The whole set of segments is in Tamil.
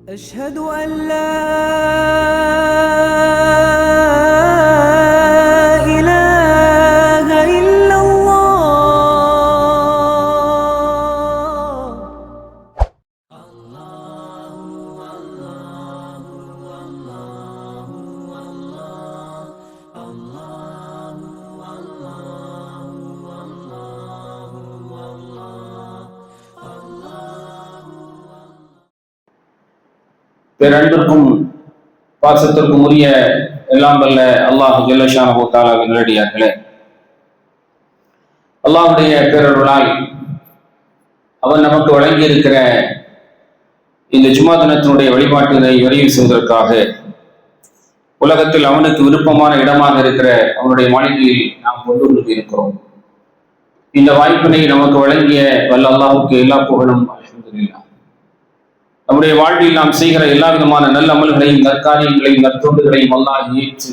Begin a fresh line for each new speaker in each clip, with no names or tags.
أشهد أن لا إله إلا الله.
பேரன்பிற்கும் பாசத்திற்கும் உரிய எல்லாம் வல்ல அல்லாஹ் ஜல்ல ஷானஹு தஆலாவின் நல்லடியார்களே, அல்லாஹ்வுடைய பேரருளால் அவன் நமக்கு வழங்கி இருக்கிற இந்த ஜும்மா தினத்தினுடைய வழிபாட்டினை நிறைவு செய்வதற்காக உலகத்தில் அவனுக்கு விருப்பமான இடமாக இருக்கிற அவனுடைய மாளிகையில் நாம் கொண்டு இருக்கிறோம். இந்த வாய்ப்பினை நமக்கு வழங்கிய வல்ல அல்லாஹ்வுக்கு எல்லா புகழும் அல்ஹம்துலில்லாஹ். நம்முடைய வாழ்வில் நாம் செய்கிற எல்லா விதமான நல்ல அமல்களையும் நற்காரியங்களையும் நற்தொண்டுகளையும் அல்லாஹ் ஏற்று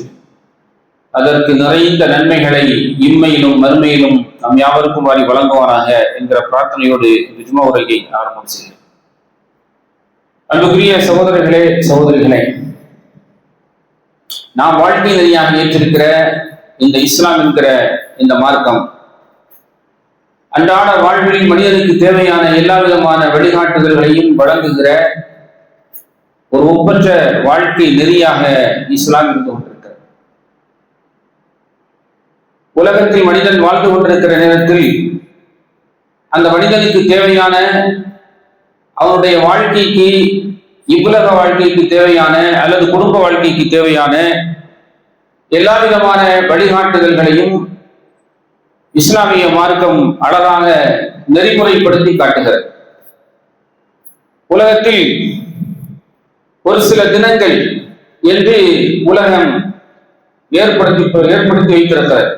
அதற்கு நிறைந்த நன்மைகளை இம்மையிலும் மறுமையிலும் நம் யாவருக்கும் வாரி வழங்குவாராக என்கிற பிரார்த்தனையோடு இந்த ஜும்மா உரையை ஆரம்பம் செய்கிறேன். அன்புக்குரிய சகோதரர்களே, சகோதரிகளே, நாம் வாழ்க்கை நெறியாக ஏற்றிருக்கிற இந்த இஸ்லாம் என்கிற இந்த மார்க்கம் அன்றாட வாழ்வில் மனிதனுக்கு தேவையான எல்லா விதமான வழிகாட்டுதல்களையும் வழங்குகிற ஒரு ஒப்பற்ற வாழ்க்கை நெறியாக இஸ்லாம் இருந்து கொண்டிருக்கிறது. உலகத்தில் மனிதன் வாழ்ந்து கொண்டிருக்கிற நேரத்தில் அந்த மனிதனுக்கு தேவையான அவனுடைய வாழ்க்கைக்கு, இவ்வுலக வாழ்க்கைக்கு தேவையான அல்லது குடும்ப வாழ்க்கைக்கு தேவையான எல்லா விதமான வழிகாட்டுதல்களையும் இஸ்லாமிய மார்க்கம் அழகாக நெறிமுறைப்படுத்தி காட்டுகிறது. உலகத்தில் ஒரு சில தினங்கள் என்று உலகம் ஏற்படுத்தி வைத்திருக்கிறது.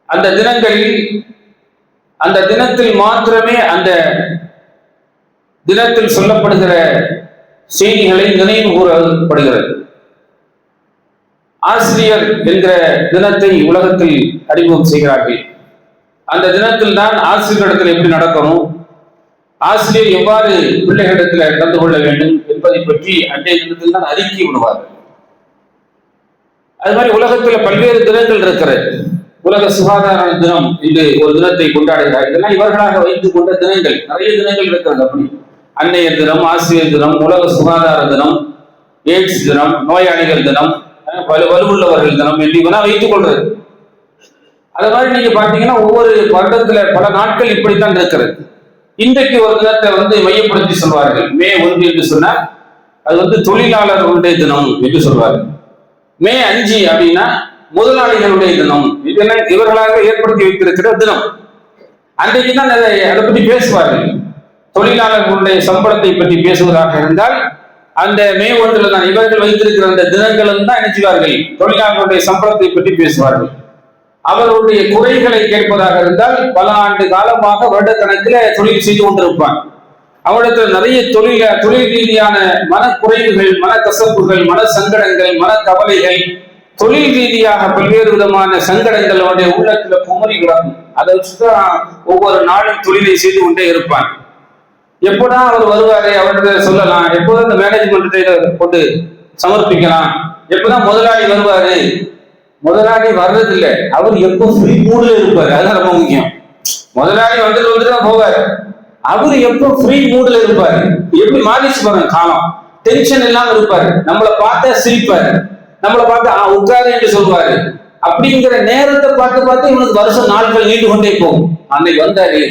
அந்த தினங்களில் அந்த தினத்தில் மாத்திரமே அந்த தினத்தில் சொல்லப்படுகிற செய்திகளை நினைவு கூறப்படுகிறது. ஆசிரியர் என்ற தினத்தை உலகத்தில் அறிமுகம் செய்கிறார்கள். அந்த தினத்தில் தான் ஆசிரியரிடத்தில் எப்படி நடக்கணும், ஆசிரியர் எவ்வாறு பிள்ளைகளிடத்தில் நடந்து கொள்ள வேண்டும் என்பதை பற்றி அன்றைய தினத்தில் தான் அறிக்கை விடுவார்கள். அது மாதிரி உலகத்தில் பல்வேறு தினங்கள் இருக்கிறது. உலக சுகாதார தினம் என்று ஒரு தினத்தை கொண்டாடுகிறார். இதெல்லாம் இவர்களாக வைத்துக் கொண்ட தினங்கள், நிறைய தினங்கள் இருக்கிறது. அப்படி அன்னையர் தினம், ஆசிரியர் தினம், உலக சுகாதார தினம், எய்ட்ஸ் தினம், நோயாளிகள் தினம், வலுவுள்ளவர்கள் தினம் என்று இவனா வைத்துக் கொள்றது. அது மாதிரி நீங்க பாத்தீங்கன்னா ஒவ்வொரு வருடத்துல பல நாட்கள் இப்படித்தான் இருக்கிறது. இன்றைக்கு ஒரு தினத்தை மையப்படுத்தி சொல்வார்கள். மே 1 என்று சொன்னா அது தொழிலாளர்களுடைய தினம் என்று சொல்வார்கள். மே 5 அப்படின்னா முதலாளிகளுடைய தினம். இதெல்லாம் இவர்களாக ஏற்படுத்தி வைத்திருக்கிற தினம். அன்றைக்கு தான் அதை பற்றி பேசுவார்கள். தொழிலாளர்களுடைய சம்பளத்தை பற்றி பேசுவதாக இருந்தால் அந்த மே 1 தான் இவர்கள் வைத்திருக்கிற அந்த தினங்களும் தான் நினைச்சுவார்கள். தொழிலாளர்களுடைய சம்பளத்தை பற்றி பேசுவார்கள். அவர்களுடைய குறைகளை கேட்பதாக இருந்தால் பல ஆண்டு காலமாக வருடக்கணக்கில் தொழில் செய்து கொண்டிருப்பான். அவரிடத்தில் நிறைய தொழில் ரீதியான மனக்குறைவுகள், மனக்கசப்புகள், மன சங்கடங்கள், மன கவலைகள், தொழில் ரீதியாக பல்வேறு விதமான சங்கடங்கள் அவருடைய உள்ளத்துல குமரி கிடக்கும். அதை வச்சுதான் ஒவ்வொரு நாளும் தொழிலை செய்து கொண்டே இருப்பான். எப்போதான் அவர் வருவாரு, அவர்கிட்ட சொல்லலாம், எப்போதான் இந்த மேனேஜ்மெண்ட்டை கொண்டு சமர்ப்பிக்கலாம், எப்பதான் முதலாளி வருவாரு. முதலாளி வர்றது இல்லை, அவர் எப்போ ஃப்ரீ மூடுல இருப்பாரு. அதுதான் ரொம்ப முக்கியம். முதலாளி வந்துட்டு தான் போவாரு. அவரு எப்போ ஃப்ரீ மூடுல இருப்பாரு. எப்படி மாறிச்சு பாருங்க காலம். டென்ஷன் இல்லாம இருப்பாரு. நம்மளை பார்த்தா சிரிப்பாரு, நம்மளை பார்த்தா உட்காரு என்று சொல்வாரு. அப்படிங்கிற நேரத்தை பார்த்து இவனுக்கு வருஷம் நாட்கள் நீண்டு கொண்டே போகும். அன்னைக்கு வந்தாரு,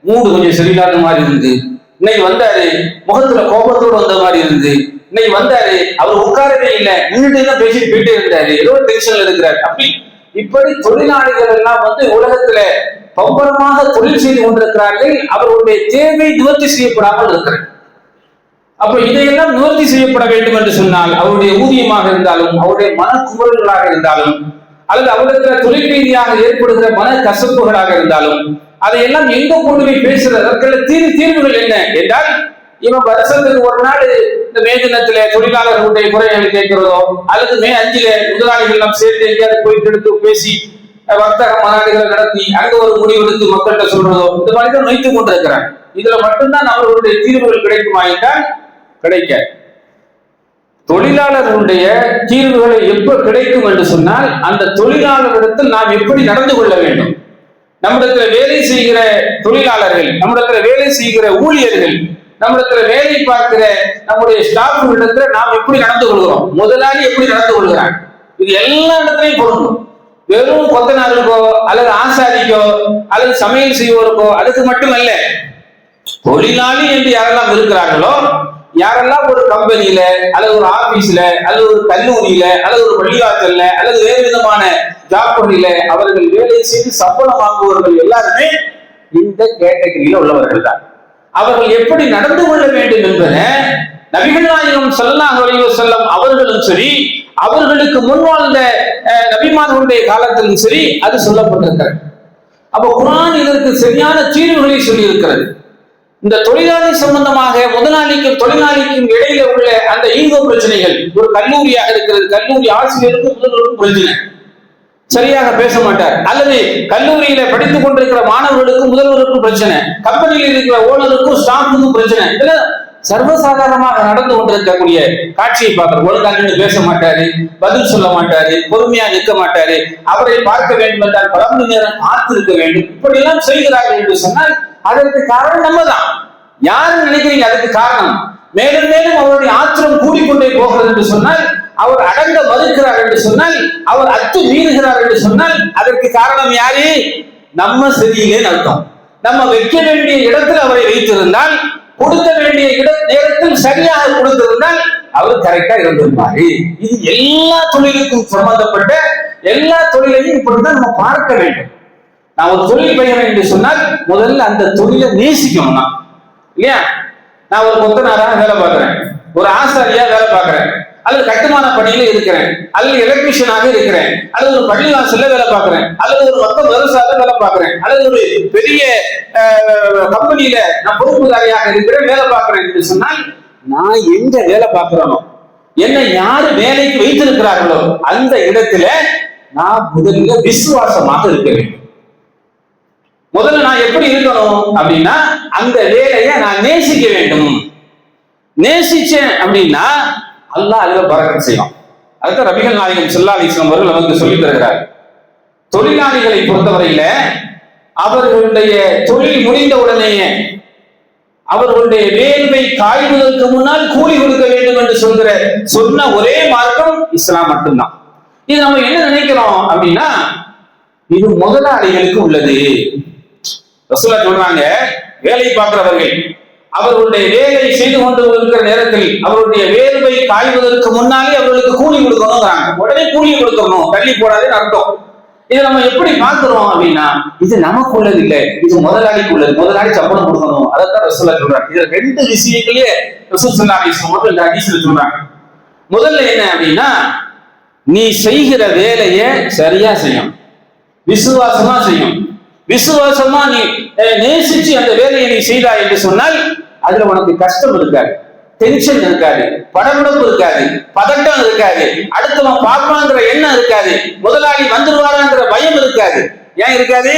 மூடு கொஞ்சம் சரியில்லாத மாதிரி இருந்து, இன்னைக்கு வந்தாரு முகத்துல கோபத்தோடு வந்த மாதிரி இருந்து, இன்னைக்கு வந்தாரு அவர் உட்காரவே இல்லை, நின்றுட்டு தான் பேசிட்டு போயிட்டே இருந்தாரு, ஏதோ டென்ஷன்ல இருக்கிறார். இப்படி தொழிலாளிகள் எல்லாம் உலகத்துல பம்பரமாக தொழில் செய்து கொண்டிருக்கிறார்கள். அவர்களுடைய தேவை நிவர்த்தி செய்யப்படாமல் இருக்கிறது. அப்ப இதையெல்லாம் நிவர்த்தி செய்யப்பட வேண்டும் என்று சொன்னால் அவருடைய ஊதியமாக இருந்தாலும், அவருடைய மனக்குமுறல்களாக இருந்தாலும், அல்லது அவருக்கு தொழில் ரீதியாக ஏற்படுகிற மன கசப்புகளாக இருந்தாலும், அதையெல்லாம் எங்க கொண்டு போய் பேசுறது, அதற்குள்ள தீர்வுகள் என்ன என்றால், இவன் வருஷத்துக்கு ஒரு நாள் இந்த மே தினத்துல தொழிலாளர்களுடைய குறைகளை கேட்கிறதோ, அல்லது மே 5 முதலாளிகள் நாம் சேர்ந்து எங்கேயாவது போயிட்டு எடுத்து பேசி வர்த்தக மாநாடுகளை நடத்தி அங்க ஒரு முடிவெடுத்து மக்கள்கிட்ட சொல்றதோ, இந்த மாதிரி தான் வைத்துக் கொண்டிருக்கிறாங்க. இதுல மட்டும்தான் அவர்களுடைய தீர்வுகள் கிடைக்குமா என்றால் கிடைக்க. தொழிலாளர்களுடைய தீர்வுகளை எப்ப கிடைக்கும் என்று சொன்னால், அந்த தொழிலாளரிடத்தில் நாம் எப்படி நடந்து கொள்ள வேண்டும். நம்மிடத்துல வேலை செய்கிற தொழிலாளர்கள், நம்மிடத்துல வேலை செய்கிற ஊழியர்கள், நம்மிடத்துல வேலை பார்க்கிற நம்முடைய ஸ்டாஃப்களிடத்துல நாம் எப்படி நடந்து கொள்கிறோம், முதலாளி எப்படி நடந்து கொள்கிறான், இது எல்லா இடத்துலையும் பொருந்தும். வெறும் கொத்தனாருக்கோ அல்லது ஆசாரிக்கோ அல்லது சமையல் செய்வோருக்கோ அதுக்கு மட்டுமல்ல, தொழிலாளி என்று யாரெல்லாம் இருக்கிறார்களோ, யாரெல்லாம் ஒரு கம்பெனியில அல்லது ஒரு ஆபீஸ்ல அல்லது ஒரு கல்லூரியில அல்லது ஒரு பள்ளிவாசல்ல அல்லது வேறு விதமான ஜாப்களில அவர்கள் வேலை செய்து சம்பளம் வாங்குபவர்கள் எல்லாருமே இந்த கேட்டகரியில உள்ளவர்கள் தான். அவர்கள் எப்படி நடந்து கொள்ள வேண்டும் என்பதை நபிகள் நாயகம் ஸல்லல்லாஹு அலைஹி வஸல்லம் அவர்களும் சரி, அவர்களுக்கு முன் வாழ்ந்த நபிமார்களுடைய காலத்திலும் சரி அது சொல்லப்பட்டிருக்கிறது. அப்ப குர்ஆன் இதற்கு சரியான தீர்வுகளை சொல்லி இருக்கிறது. இந்த தொழிலாளி சம்பந்தமாக முதலாளிக்கும் தொழிலாளிக்கும் இடையில உள்ள அந்த ஈகோ பிரச்சனைகள், ஒரு கல்லூரியாக இருக்கிறது, கல்லூரி ஆசிரியருக்கு முதல்வருக்கும் பிரச்சனை, சரியாக பேச மாட்டார், அல்லது கல்லூரியில படித்துக் கொண்டிருக்கிற மாணவர்களுக்கும் முதல்வருக்கும் பிரச்சனை, கம்பெனியில் இருக்கிற ஓனருக்கும் ஸ்டாஃபுக்கும் பிரச்சனை, இதுல சர்வசாதாரணமாக நடந்து கொண்டிருக்கக்கூடிய காட்சியை பார்க்கிறோம். ஒழுங்காக பேச மாட்டாரு, பதில் சொல்ல மாட்டாரு, பொறுமையா நிற்க மாட்டாரு, அவரை பார்க்க வேண்டும் என்றால் பல மணி நேரம் காத்திருக்க வேண்டும், இப்படி எல்லாம் செய்கிறார்கள் என்று சொன்னால் அதற்கு காரணம் நம்ம தான். யாரு நினைக்கிறீங்க அதுக்கு காரணம்? மேலும் மேலும் அவருடைய ஆத்திரம் கூடிக்கொண்டே போகிறது என்று சொன்னால், அவர் அடங்க மறுக்கிறார் என்று சொன்னால், அவர் அத்து மீறுகிறார் என்று சொன்னால் அதற்கு காரணம் யாரு? நம்ம சரியில்லை அர்த்தம். நம்ம வைக்க வேண்டிய இடத்தில் அவரை வைத்திருந்தால், கொடுக்க வேண்டிய நேரத்தில் சரியாக கொடுத்திருந்தால் அவர் கரெக்டா இருந்திருப்பாரு. இது எல்லா தொழிலுக்கும் சம்பந்தப்பட்ட எல்லா தொழிலையும் இப்படிதான் நம்ம பார்க்க வேண்டும். நான் ஒரு தொழில் பயிறேன் என்று சொன்னால் முதல்ல அந்த தொழிலை நேசிக்கணும்னா இல்லையா? நான் ஒரு கொத்தனாராக வேலை பார்க்கிறேன், ஒரு ஆசாரியா வேலை பார்க்கிறேன், அல்லது கட்டுமான பணியில இருக்கிறேன், அல்லது எலக்ட்ரிஷியனாக இருக்கிறேன், அல்லது ஒரு பள்ளிவாசல்ல வேலை பார்க்கிறேன், அல்லது ஒரு மொத்த விவசாயில வேலை பார்க்கிறேன், அல்லது ஒரு பெரிய கம்பெனியில நான் பொறுப்புதாரியாக இருக்கிறேன், வேலை பார்க்கிறேன் என்று சொன்னால், நான் எங்க வேலை பார்க்கிறோனோ, என்னை யாரு வேலைக்கு வைத்திருக்கிறார்களோ அந்த இடத்துல நான் முதல்ல விசுவாசமாக இருக்க வேண்டும். முதல்ல நான் எப்படி இருக்கணும் அப்படின்னா, அந்த வேலையை நான் நேசிக்க வேண்டும். நேசிச்சேன் அப்படின்னா அல்லாஹ் அதுல பரக்கத் செய்யும். அதுதான் நபிகள் நாயகம் ஸல்லல்லாஹு அலைஹி வஸல்லம் அவர்கள் நமக்கு சொல்லித் தருகிறார். தொழிலாளிகளை பொறுத்தவரையில அவர்களுடைய தொழில் முடிந்த உடனேயே அவர்களுடைய வேர்வை காய்வதற்கு முன்னால் கூலி கொடுக்க வேண்டும் என்று சொன்ன ஒரே மார்க்கம் இஸ்லாம் மட்டும்தான். இது நம்ம என்ன நினைக்கிறோம் அப்படின்னா, இது முதலாளிகளுக்கு உள்ளது. ரசூலுல்லாஹ் சொல்றாங்க, வேலை பார்க்கிறவர்கள் அவர்களுடைய வேலை செய்து கொண்டு இருக்கிற நேரத்தில் அவருடைய வேர்வை காய்வதற்கு முன்னாலே அவர்களுக்கு கூலி கொடுக்கணுங்கிறாங்க. உடனே கூலி கொடுக்கணும், தள்ளி போடாதுன்னு அர்த்தம். இதை நம்ம எப்படி பார்க்கிறோம் அப்படின்னா, இது நமக்கு உள்ளது இல்லை, இது முதலாளிக்கு உள்ளது. முதலாளி சம்பளம் கொடுக்கணும், அதைத்தான் ரசூலுல்லாஹ் சொல்றாங்க. இதுல ரெண்டு விஷயங்களே ரசூல் ஸல்லல்லாஹு அலைஹி வஸல்லம் இந்த ஹதீஸ்ல சொல்றாங்க. முதல்ல என்ன அப்படின்னா, நீ செய்கிற வேலையை சரியா செய்யும், விசுவாசமா செய்யும். விசுவாசமா நீ நேசிச்சு அந்த வேலையை நீ செய்தாய் என்று சொன்னால் அதுல உனக்கு கஷ்டம் இருக்காது, டென்ஷன் இருக்காது, படபடப்பு இருக்காது, பதட்டம் இருக்காது, அடுத்தவன் பார்ப்பாங்கிற எண்ணம் இருக்காது, முதலாளி வந்துருவாராங்கிற பயம் இருக்காது. ஏன் இருக்காது?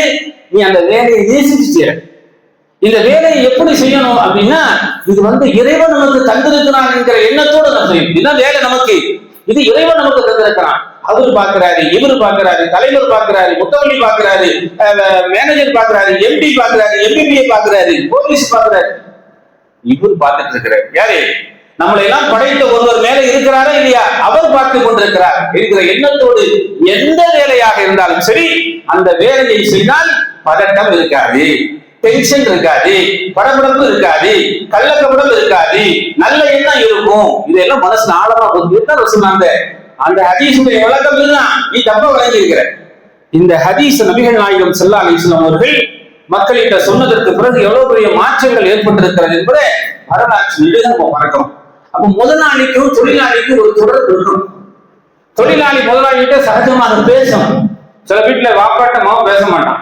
நீ அந்த வேலையை நேசிச்சு. இந்த வேலையை எப்படி செய்யணும் அப்படின்னா, இது இறைவன் நமக்கு தந்திருக்கிறான் என்கிற எண்ணத்தோடு நம்ம செய்யணும். இதுதான் வேலை நமக்கு, இது இறைவன் நமக்கு தந்திருக்கிறான். அவர் பார்க்கிறாரு, இவர் பார்க்கிறாரு, தலைவர் பார்க்கிறாரு, முத்தவள்ளி பார்க்கிறாரு, மேனேஜர் பார்க்கிறாரு, எம்டி பார்க்கிறாரு, எம்பிபிஏ பார்க்கிறாரு, போலீஸ் பார்க்கிறாரு, இவர் பார்த்துட்டு இருக்கிறார். யாரு? நம்மளை எல்லாம் படைத்த ஒருவர் மேல இருக்கிறாரா இல்லையா, அவர் பார்த்து கொண்டிருக்கிறார் என்கிற எண்ணத்தோடு எந்த வேலையாக இருந்தாலும் சரி அந்த வேலையை செய்தால் பதட்டம் இருக்காது, டென்ஷன் இருக்காது, படபடப்பு இருக்காது, கள்ளக்கபடம் இருக்காது, நல்ல எண்ணம் இருக்கும். இதெல்லாம் மனசுல ஆழமா போகுது. சொன்னாங்க அந்த ஹதீஸுடைய விளக்கம் இதுதான். நீ தப்பா விளங்கி இருக்கிற. இந்த ஹதீஸ் நபிகள் நாயகம் ஸல்லல்லாஹு அலைஹி வஸல்லம் அவர்கள் மக்களிட்ட சொன்னதற்கு பிறகு எவ்வளவு பெரிய மாற்றங்கள் ஏற்பட்டிருக்கிறது என்பதை வரலாற்று நம்ம பார்க்கிறோம். அப்ப முதலாளிக்கும் தொழிலாளிக்கும் ஒரு தொடர்பு இருக்கும். தொழிலாளி முதலாளிகிட்ட சகஜமாக பேசணும். சில வீட்டுல வாப்பாட்ட மாவும் பேச மாட்டான்.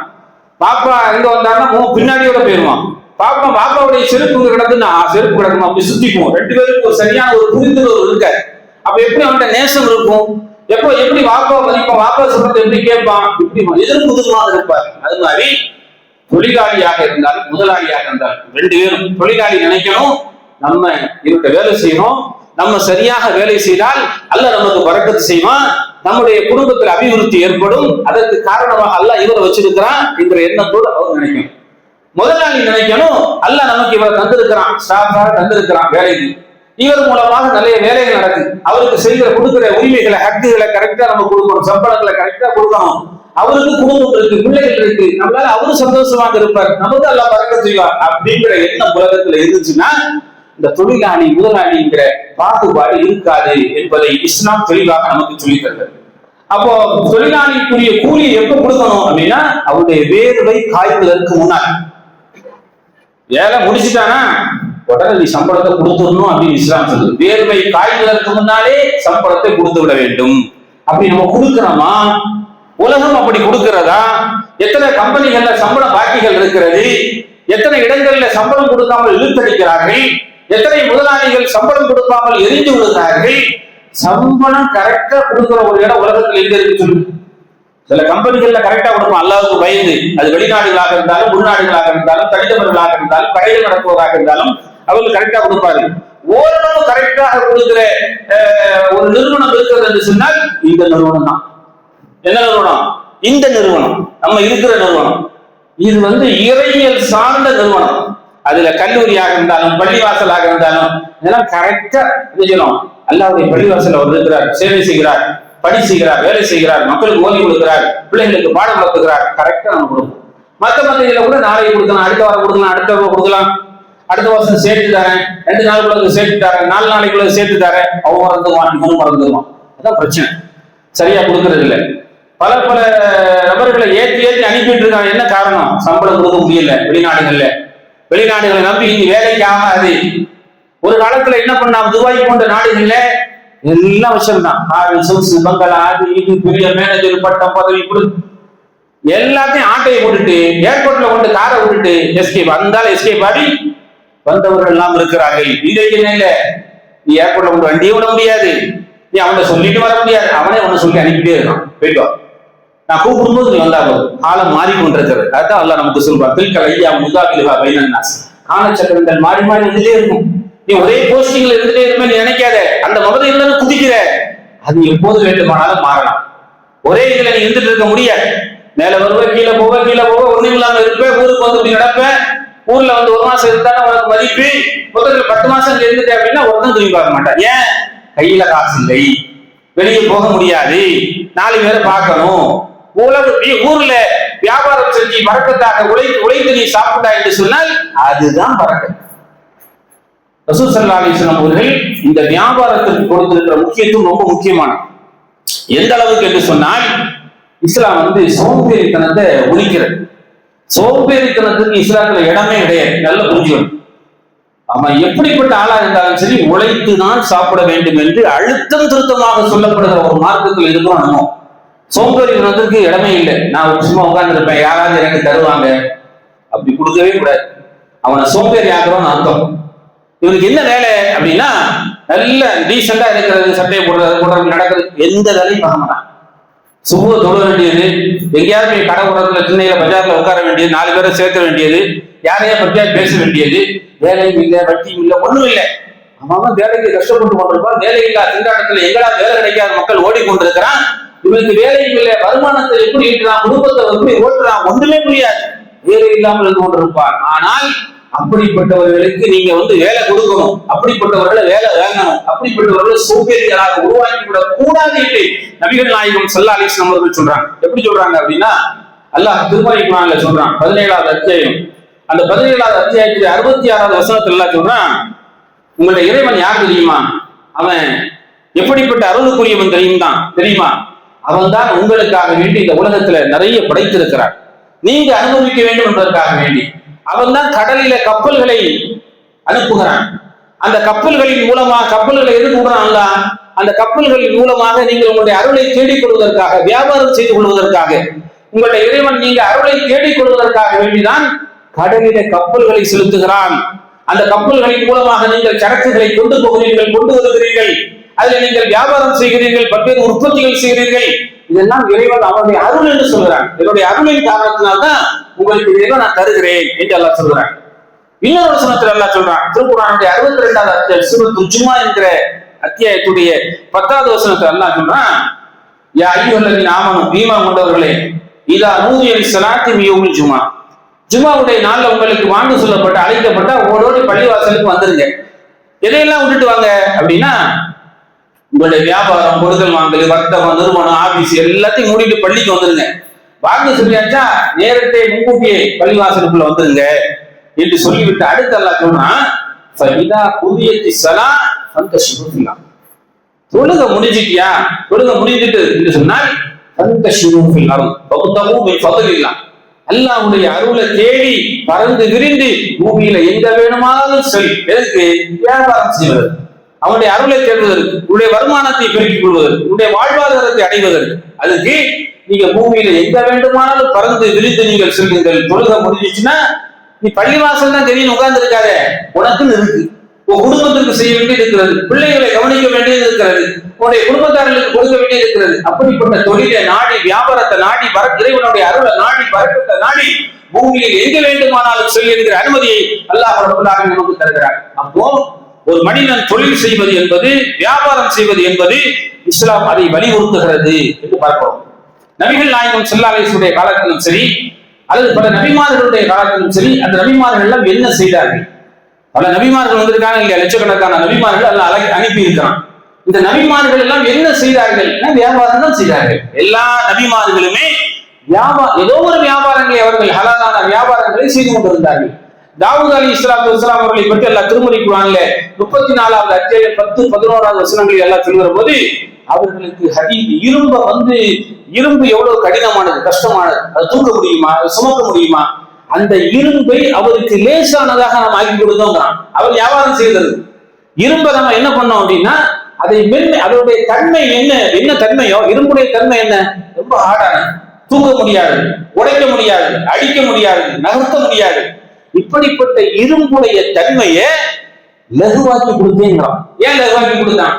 பாப்பா எங்க வந்தாருன்னா பின்னாடியோட போயிருவான். பாப்பாவுடைய செருப்பு கிடக்குன்னா செருப்பு கிடக்குமா அப்படி சுத்திக்குவோம். ரெண்டு பேருக்கு ஒரு சரியான ஒரு புரிந்துணர்வு இருக்காது. அப்ப எப்படி அவன்கிட்ட நேசம் இருக்கும்? எப்படி வாப்பா மதிப்பான், வாப்பா சொல்றது எப்படி கேட்பான், இப்படி எதிர்ப்புதுமாக இருப்பார். அது மாதிரி தொழிலாளியாக இருந்தாலும் முதலாளியாக இருந்தாலும் ரெண்டு பேரும் தொழிலாளி நினைக்கணும், நம்ம இவர்கிட்ட வேலை செய்யணும், நம்ம சரியாக வேலை செய்தால் அல்லாஹ் நமக்கு பரக்கத்து செய்வான், நம்முடைய குடும்பத்தில் அபிவிருத்தி ஏற்படும், அதற்கு காரணமாக அல்லாஹ் இவரை வச்சிருக்கிறான் என்கிற எண்ணத்தோடு அவர் நினைக்கணும். முதலாளி நினைக்கணும், அல்லாஹ் நமக்கு இவரை தந்திருக்கிறான், ஸ்டாஃபாக தந்திருக்கிறான் வேலைக்கு, இவர் மூலமாக நிறைய வேலைகள் நடக்குது, அவருக்கு செய்கிற கொடுக்கிற உரிமைகளை ஹக்குகளை கரெக்டா நம்ம கொடுக்கணும், சம்பளங்களை கரெக்டா கொடுக்கணும், அவருக்கு குடும்பம் இருக்கு, பிள்ளைகள் இருக்கு, நம்மளால அவரு சந்தோஷமாக இருப்பார், நமக்கு அல்லாஹ் பரக்கத்து செய்வார் அப்படிங்கிற எண்ணம் உலகத்துல இருந்துச்சுன்னா இந்த தொழிலாளி முதலாளிங்கிற பாகுபாடு இருக்காது என்பதை இஸ்லாம் தெளிவாக நமக்கு சொல்லி தருகிறது. அப்போ தொழிலாளிக்குரிய கூலியை எப்ப கொடுக்கணும் அப்படின்னா அவருடைய வேர்வை காய்வதற்கு முன்னால். வேலை முடிச்சுட்டானா உடனே நீ சம்பளத்தை கொடுத்துடணும் அப்படின்னு இஸ்லாம் சொல்லுது. வேர்வை காய்வதற்கு முன்னாலே சம்பளத்தை கொடுத்து விட வேண்டும். அப்படி நம்ம கொடுக்கிறோமா? உலகம் அப்படி கொடுக்கிறதா? எத்தனை கம்பெனிகள்ல சம்பள பாக்கிகள் இருக்கிறது, எத்தனை இடங்கள்ல சம்பளம் கொடுக்காமல் இழுத்தடிக்கிறார்கள், எத்தனை முதலாளிகள் சம்பளம் கொடுக்காமல் எரிந்து விடுகிறார்கள். சம்பளம் கரெக்டா கொடுக்கிற ஒரு இடம் உலகத்தில் எங்க இருக்கு சொல்லு? சில கம்பெனிகள்ல கரெக்டா கொடுக்கும், அல்லாஹ்வுக்கு பயந்து. அது வெளிநாடுகளாக இருந்தாலும் உள்நாடுகளாக இருந்தாலும் தனிநபர்களாக இருந்தாலும் கடையில் நடத்துவதாக இருந்தாலும் அவங்க கரெக்டா கொடுப்பாரு. ஓரளவு கரெக்டாக கொடுக்கிற ஒரு நிறுவனம் இருக்கிறது என்று சொன்னால் இந்த நிறுவனம் தான். என்ன நிறுவனம்? இந்த நிறுவனம், நம்ம இருக்கிற நிறுவனம். இது இறையியல் சார்ந்த நிறுவனம். அதுல கல்லூரியாக இருந்தாலும் பள்ளிவாசலாக இருந்தாலும் இதெல்லாம் கரெக்டா செய்யணும். அல்லாஹ்வுடைய பள்ளிவாசல் அவர் இருக்கிறார், சேவை செய்கிறார், பணி செய்கிறார், வேலை செய்கிறார், மக்களுக்கு ஓதி கொடுக்கிறார், பிள்ளைகளுக்கு பாடம் வளர்த்துக்கிறார், கரெக்டா நம்ம கொடுக்கணும். மற்ற இதுல கூட நாளைக்கு கொடுக்கலாம், அடுத்த வாரம் கொடுக்கலாம், அடுத்த வாரம் கொடுக்கலாம், அடுத்த வருஷம் சேர்த்து தரேன், 2 நாளுக்குள்ள சேர்த்து தரேன், 4 நாளைக்குள்ள சேர்த்து தரேன், அவங்க மறந்துடுவான், இவனும் மறந்துடுவான். அதான் பிரச்சனை, சரியா கொடுக்கறது இல்லை. பல நபர்களை ஏற்றி அனுப்பிட்டு இருக்காங்க. என்ன காரணம்? சம்பளம் கொடுக்க முடியல. வெளிநாடுகளை நம்பி இனி வேலைக்கு ஆகாது. ஒரு காலத்துல என்ன பண்ணா, துபாய் போன்ற நாடுகள்ல எல்லாம் வச்சிருந்தான், பங்களா, அது இது, பெரிய மேனேஜர் பட்டம் பதவி கொடு, எல்லாத்தையும் ஆட்டையை போட்டுட்டு ஏர்போர்ட்ல கொண்டு காரை விட்டுட்டு எஸ்கேப், வந்தாலும் எஸ்கேப் ஆகி வந்தவர்கள் எல்லாம் இருக்கிறார்கள். இன்றைக்கு இல்ல, நீ ஏர்போர்ட்ல கொண்டு வண்டியை விட முடியாது, நீ அவனை சொல்லிட்டு வர முடியாது, அவனே உன்னை சொல்லி அனுப்பிட்டே இருக்கான், போயிட்டு வா, நான் கூப்பிடும்போது நீ வந்தாலும். காலம் மாறிக்கொண்டிருக்கிறது. அதுதான் அல்லாஹ் நமக்கு சொல்வார், தில்கல் ஐயாம் முதாபிலுஹா பைனன் நாஸ். காலச்சக்கரங்கள் மாறி மாறி இருந்துட்டே இருக்கும். நீ ஒரே போஸ்டிங்ல இருந்துட்டே இருப்பே நீ நினைக்காத. அந்த மகதை இருந்தாலும் குதிக்கிற, அது எப்போது வேண்டுமானாலும் மாறலாம். ஒரே இதுல நீ இருந்துட்டு இருக்க முடியாது. மேல வருவ, கீழே போக, ஒண்ணும் இல்லாம இருப்ப, ஊருக்கு இப்படி நடப்ப, ஊர்ல 1 மாசம் இருந்தாலும் உனக்கு மதிப்பு. முதல்ல 10 மாசம் இருந்துட்டே அப்படின்னா ஒருத்தன் திரும்பி பார்க்க மாட்டான். ஏன்? கையில காசு இல்லை, வெளியே போக முடியாது, 4 பேரை பார்க்கணும். ஊர்ல வியாபாரம் செஞ்சு பறக்கத்தாக உழைத்து நீ சாப்பிட்டா என்று சொன்னால் அதுதான் பறக்கத். ரசூல் ஸல்லல்லாஹு அலைஹி வஸல்லம் அவர்கள் இந்த வியாபாரத்திற்கு கொடுத்திருக்கிற முக்கியத்துவம் ரொம்ப முக்கியமானது. எந்த அளவுக்கு என்று சொன்னால், இஸ்லாம் சோம்பேறித்தனத்தை ஒழிக்கிறது. சோம்பேறித்தனத்துக்கு இஸ்லாத்துல இடமே கிடையாது. நல்ல புரிஞ்சுக்கணும். அவன் எப்படிப்பட்ட ஆளா இருந்தாலும் சரி, உழைத்து தான் சாப்பிட வேண்டும் என்று அழுத்தம் திருத்தமாக சொல்லப்படுகிற ஒரு மார்க்கத்தில் இருக்கிறோம். நம்ம சோம்பேறித்தனத்துக்கு இடமே இல்லை. நான் சும்மா உட்கார்ந்து இருப்பேன், யாராவது எனக்கு தருவாங்க, அப்படி கொடுக்கவே கூடாது. அவனை சோம்பேறி ஆகிறோம்னு அர்த்தம். இவனுக்கு என்ன வேலை அப்படின்னா, நல்ல டீசெண்டா இருக்கிறது, சட்டையை போடுறது நடக்கிறது, எந்த வேலையும் பார்க்க மாட்டான். சும்மா தொழ வேண்டியது, எங்கேயாவது கடை உரத்துல திண்ணையில பஜார்ல உட்கார வேண்டியது, 4 பேரை சேர்க்க வேண்டியது, யாரையா பற்றியா பேச வேண்டியது, வேலையும் இல்லை, வட்டியும் இல்லை, ஒண்ணும் இல்லை. அவன் வேலைக்கு கஷ்டப்பட்டு கொண்டிருப்பான். வேலை இல்லா திண்டாட்டத்துல எங்கடா வேலை கிடைக்காத மக்கள் ஓடிக்கொண்டிருக்கிறான். இவனுக்கு வேலையும் இல்லை, வருமானத்தை எப்படி ஈட்டுறான், குடும்பத்தை எப்படி ஓட்டுறான், ஒன்றுமே புரியாது, வேலை இல்லாமல் இருந்து கொண்டிருப்பான். ஆனால் அப்படிப்பட்டவர்களுக்கு நீங்க வேலை கொடுக்கணும், அப்படிப்பட்டவர்களை வேலை வாங்கணும், அப்படிப்பட்டவர்களை சோம்பேறிகளாக உருவாக்கிவிடக் கூடாது என்று நபிகள் நாயகம் ஸல்லல்லாஹு அலைஹி வஸல்லம் அவர்கள் சொல்றாங்க. எப்படி சொல்றாங்க அப்படின்னா, அல்லாஹ் திருமறை குர்ஆன்ல சொல்றான், 17வது அத்தியாயம், அந்த 17வது அத்தியாயத்தில் 66வது வசனத்துல எல்லாம் சொல்றான், உங்களுடைய இறைவன் யார் தெரியுமா? அவன் எப்படிப்பட்ட அருளுக்குரியவன் தெரியுமா? அவன் தான் உங்களுக்காக வேண்டி இந்த உலகத்துல நிறைய படைத்திருக்கிறார், நீங்க அனுபவிக்க வேண்டும் என்பதற்காக வேண்டி. அவன் தான் கடலில கப்பல்களை அனுப்புகிறான். அந்த கப்பல்களின் மூலமாக, கப்பல்களை எதுக்கு விடுறான்ல, அந்த கப்பல்களின் மூலமாக நீங்கள் உங்களுடைய அருளை தேடிக் கொள்வதற்காக, வியாபாரம் செய்து கொள்வதற்காக, உங்களுடைய இறைவன் நீங்க அருளை தேடிக் கொள்வதற்காக வேண்டிதான் கடலில கப்பல்களை செலுத்துகிறான். அந்த கப்பல்களின் மூலமாக நீங்கள் சரக்குகளை கொண்டு போகிறீர்கள், கொண்டு வருகிறீர்கள், அதுல நீங்கள் வியாபாரம் செய்கிறீர்கள், பல்வேறு உற்பத்திகள் செய்கிறீர்கள். இதெல்லாம் இறைவன் அவருடைய அருள் என்று சொல்கிறான். என்னுடைய அருளின் காரணத்தினால்தான் உங்களுக்கு இறைவன் நான் தருகிறேன் என்று அல்லாஹ் சொல்கிறான். இன்னொரு வசனத்துல அல்லாஹ் சொல்றான், திருக்குர்ஆனுடைய 62வது அத்தியாயம் சூரத்துல் ஜுமா என்கிற அத்தியாயத்துடைய 10வது வசனத்துல அல்லாஹ் சொல்றான், யா அய்யுஹல்லதீன ஆமனு, ஈமான் கொண்டவர்களே, இதா நூதிய லிஸ்ஸலாத்தி மின் யௌமில் ஜுமா, ஜுமாவுடைய நாள்ல உங்களுக்கு வாங்க சொல்லப்பட்ட அழைக்கப்பட்ட ஓடோடி பள்ளிவாசலுக்கு வந்துருங்க. எதையெல்லாம் விட்டுட்டு வாங்க அப்படின்னா, உங்களுடைய வியாபாரம், பொருட்கள் வாங்கல், வர்த்தகம், நிறுவனம், ஆபீஸ் எல்லாத்தையும் மூடிட்டு பள்ளிக்கு வந்துருங்க. வாங்க சொல்லியாச்சா நேரத்தை முன்கூட்டியே பள்ளிவாசலுக்குள்ள வந்துருங்க என்று சொல்லிவிட்டு அடுத்து அல்லாஹ் சொல்றான், ஃபஇதா குதியத்தி ஸலா ஃபந்தஷிரு ஃபில் அர்த், தொழுகை முடிஞ்சிட்டியா, தொழுகை முடிஞ்சிட்டு என்று சொன்னால் ஃபந்தஷிரு ஃபில் அர்த் வப்தகு மின் ஃபضலில்லாஹ், அல்லாஹ்வுடைய அருளை தேடி பறந்து விரிந்து பூமியில எங்க வேணுமானாலும் செல். எதுக்கு? வியாபாரம் செய்வது, அவனுடைய அருளை தேடுவதற்கு, உன்னுடைய வருமானத்தை பெருக்கிக் கொள்வதற்கு, உன்னுடைய வாழ்வாதாரத்தை அடைவதற்கு. அதுக்கு நீங்க பூமியில எங்க வேண்டுமானாலும் பறந்து விரிந்து நீங்கள் செல்லுங்கள். தொழுகை முடிஞ்சிச்சுன்னா நீ பள்ளிவாசல் தான் தெரியும் உட்கார்ந்து இருக்காத, உனக்குன்னு இருக்கு, உன் குடும்பத்திற்கு செய்ய வேண்டியது இருக்கிறது, பிள்ளைகளை கவனிக்க வேண்டியது இருக்கிறது, உன்னுடைய குடும்பத்தார்களுக்கு கொடுக்க வேண்டியது இருக்கிறது. அப்படிப்பட்ட தொழிலை நாடி, வியாபாரத்தை நாடி, இறைவனுடைய அருளை நாடி, பரக்கத்தை நாடி பூமியில் எங்க வேண்டுமானாலும் செல் என்கிற அனுமதியை அல்லாஹ் ரப்பல் ஆலமீன் நமக்கு தருகிறார். அப்போ ஒரு மனிதன் தொழில் செய்வது என்பது, வியாபாரம் செய்வது என்பது இஸ்லாம் அதை வலியுறுத்துகிறது என்று பார்க்கிறோம். நபிகள் நாயகம் ஸல்லல்லாஹு அலைஹி வஸல்லம் காலத்திலும் சரி, அல்லது பல நபிமார்களுடைய காலத்திலும் சரி, அந்த நபிமார்கள் எல்லாம் என்ன செய்தார்கள்? பல நபிமார்கள் வந்திருக்காங்க இல்லையா, லட்சக்கணக்கான நபிமார்கள் எல்லாம் அனுப்பி இருக்கிறான். இந்த நபிமார்கள் எல்லாம் என்ன செய்தார்கள்? வியாபாரம் தான் செய்தார்கள். எல்லா நபிமார்களுமே ஏதோ ஒரு வியாபாரங்களை, அவர்கள் ஹலாலான வியாபாரங்களை செய்து கொண்டிருந்தார்கள். தாவூத் அலைஹிஸ்ஸலாத்து வஸ்ஸலாம் அவர்களை பற்றி அல்லாஹ் திருமறை குர்ஆன்ல 34வது அத்தியாயம் 10, 11வது வசனங்களில் எல்லாம் சொல்கிற போது, அவர்களுக்கு ஹதீத், இரும்பு எவ்வளவு கடினமானது, கஷ்டமானது, அது தூக்க முடியுமா, அதை சுமக்க முடியுமா, அந்த இரும்பை அவருக்கு லேசானதாக நாம் ஆக்கி கொடுத்தோங்கிறான். அவர் வியாபாரம் செய்தது இரும்பை நம்ம என்ன பண்ணோம் அப்படின்னா, அதை அதனுடைய தன்மை என்ன தன்மையோ, இரும்புடைய தன்மை என்ன, ரொம்ப ஹார்டான, தூக்க முடியாது, உடைக்க முடியாது, அடிக்க முடியாது, நகர்த்த முடியாது. இப்படிப்பட்ட இரும்புடைய தன்மையை லகுவாக்கி கொடுத்தேங்கிறான். ஏன் லகுவாக்கி கொடுத்தான்?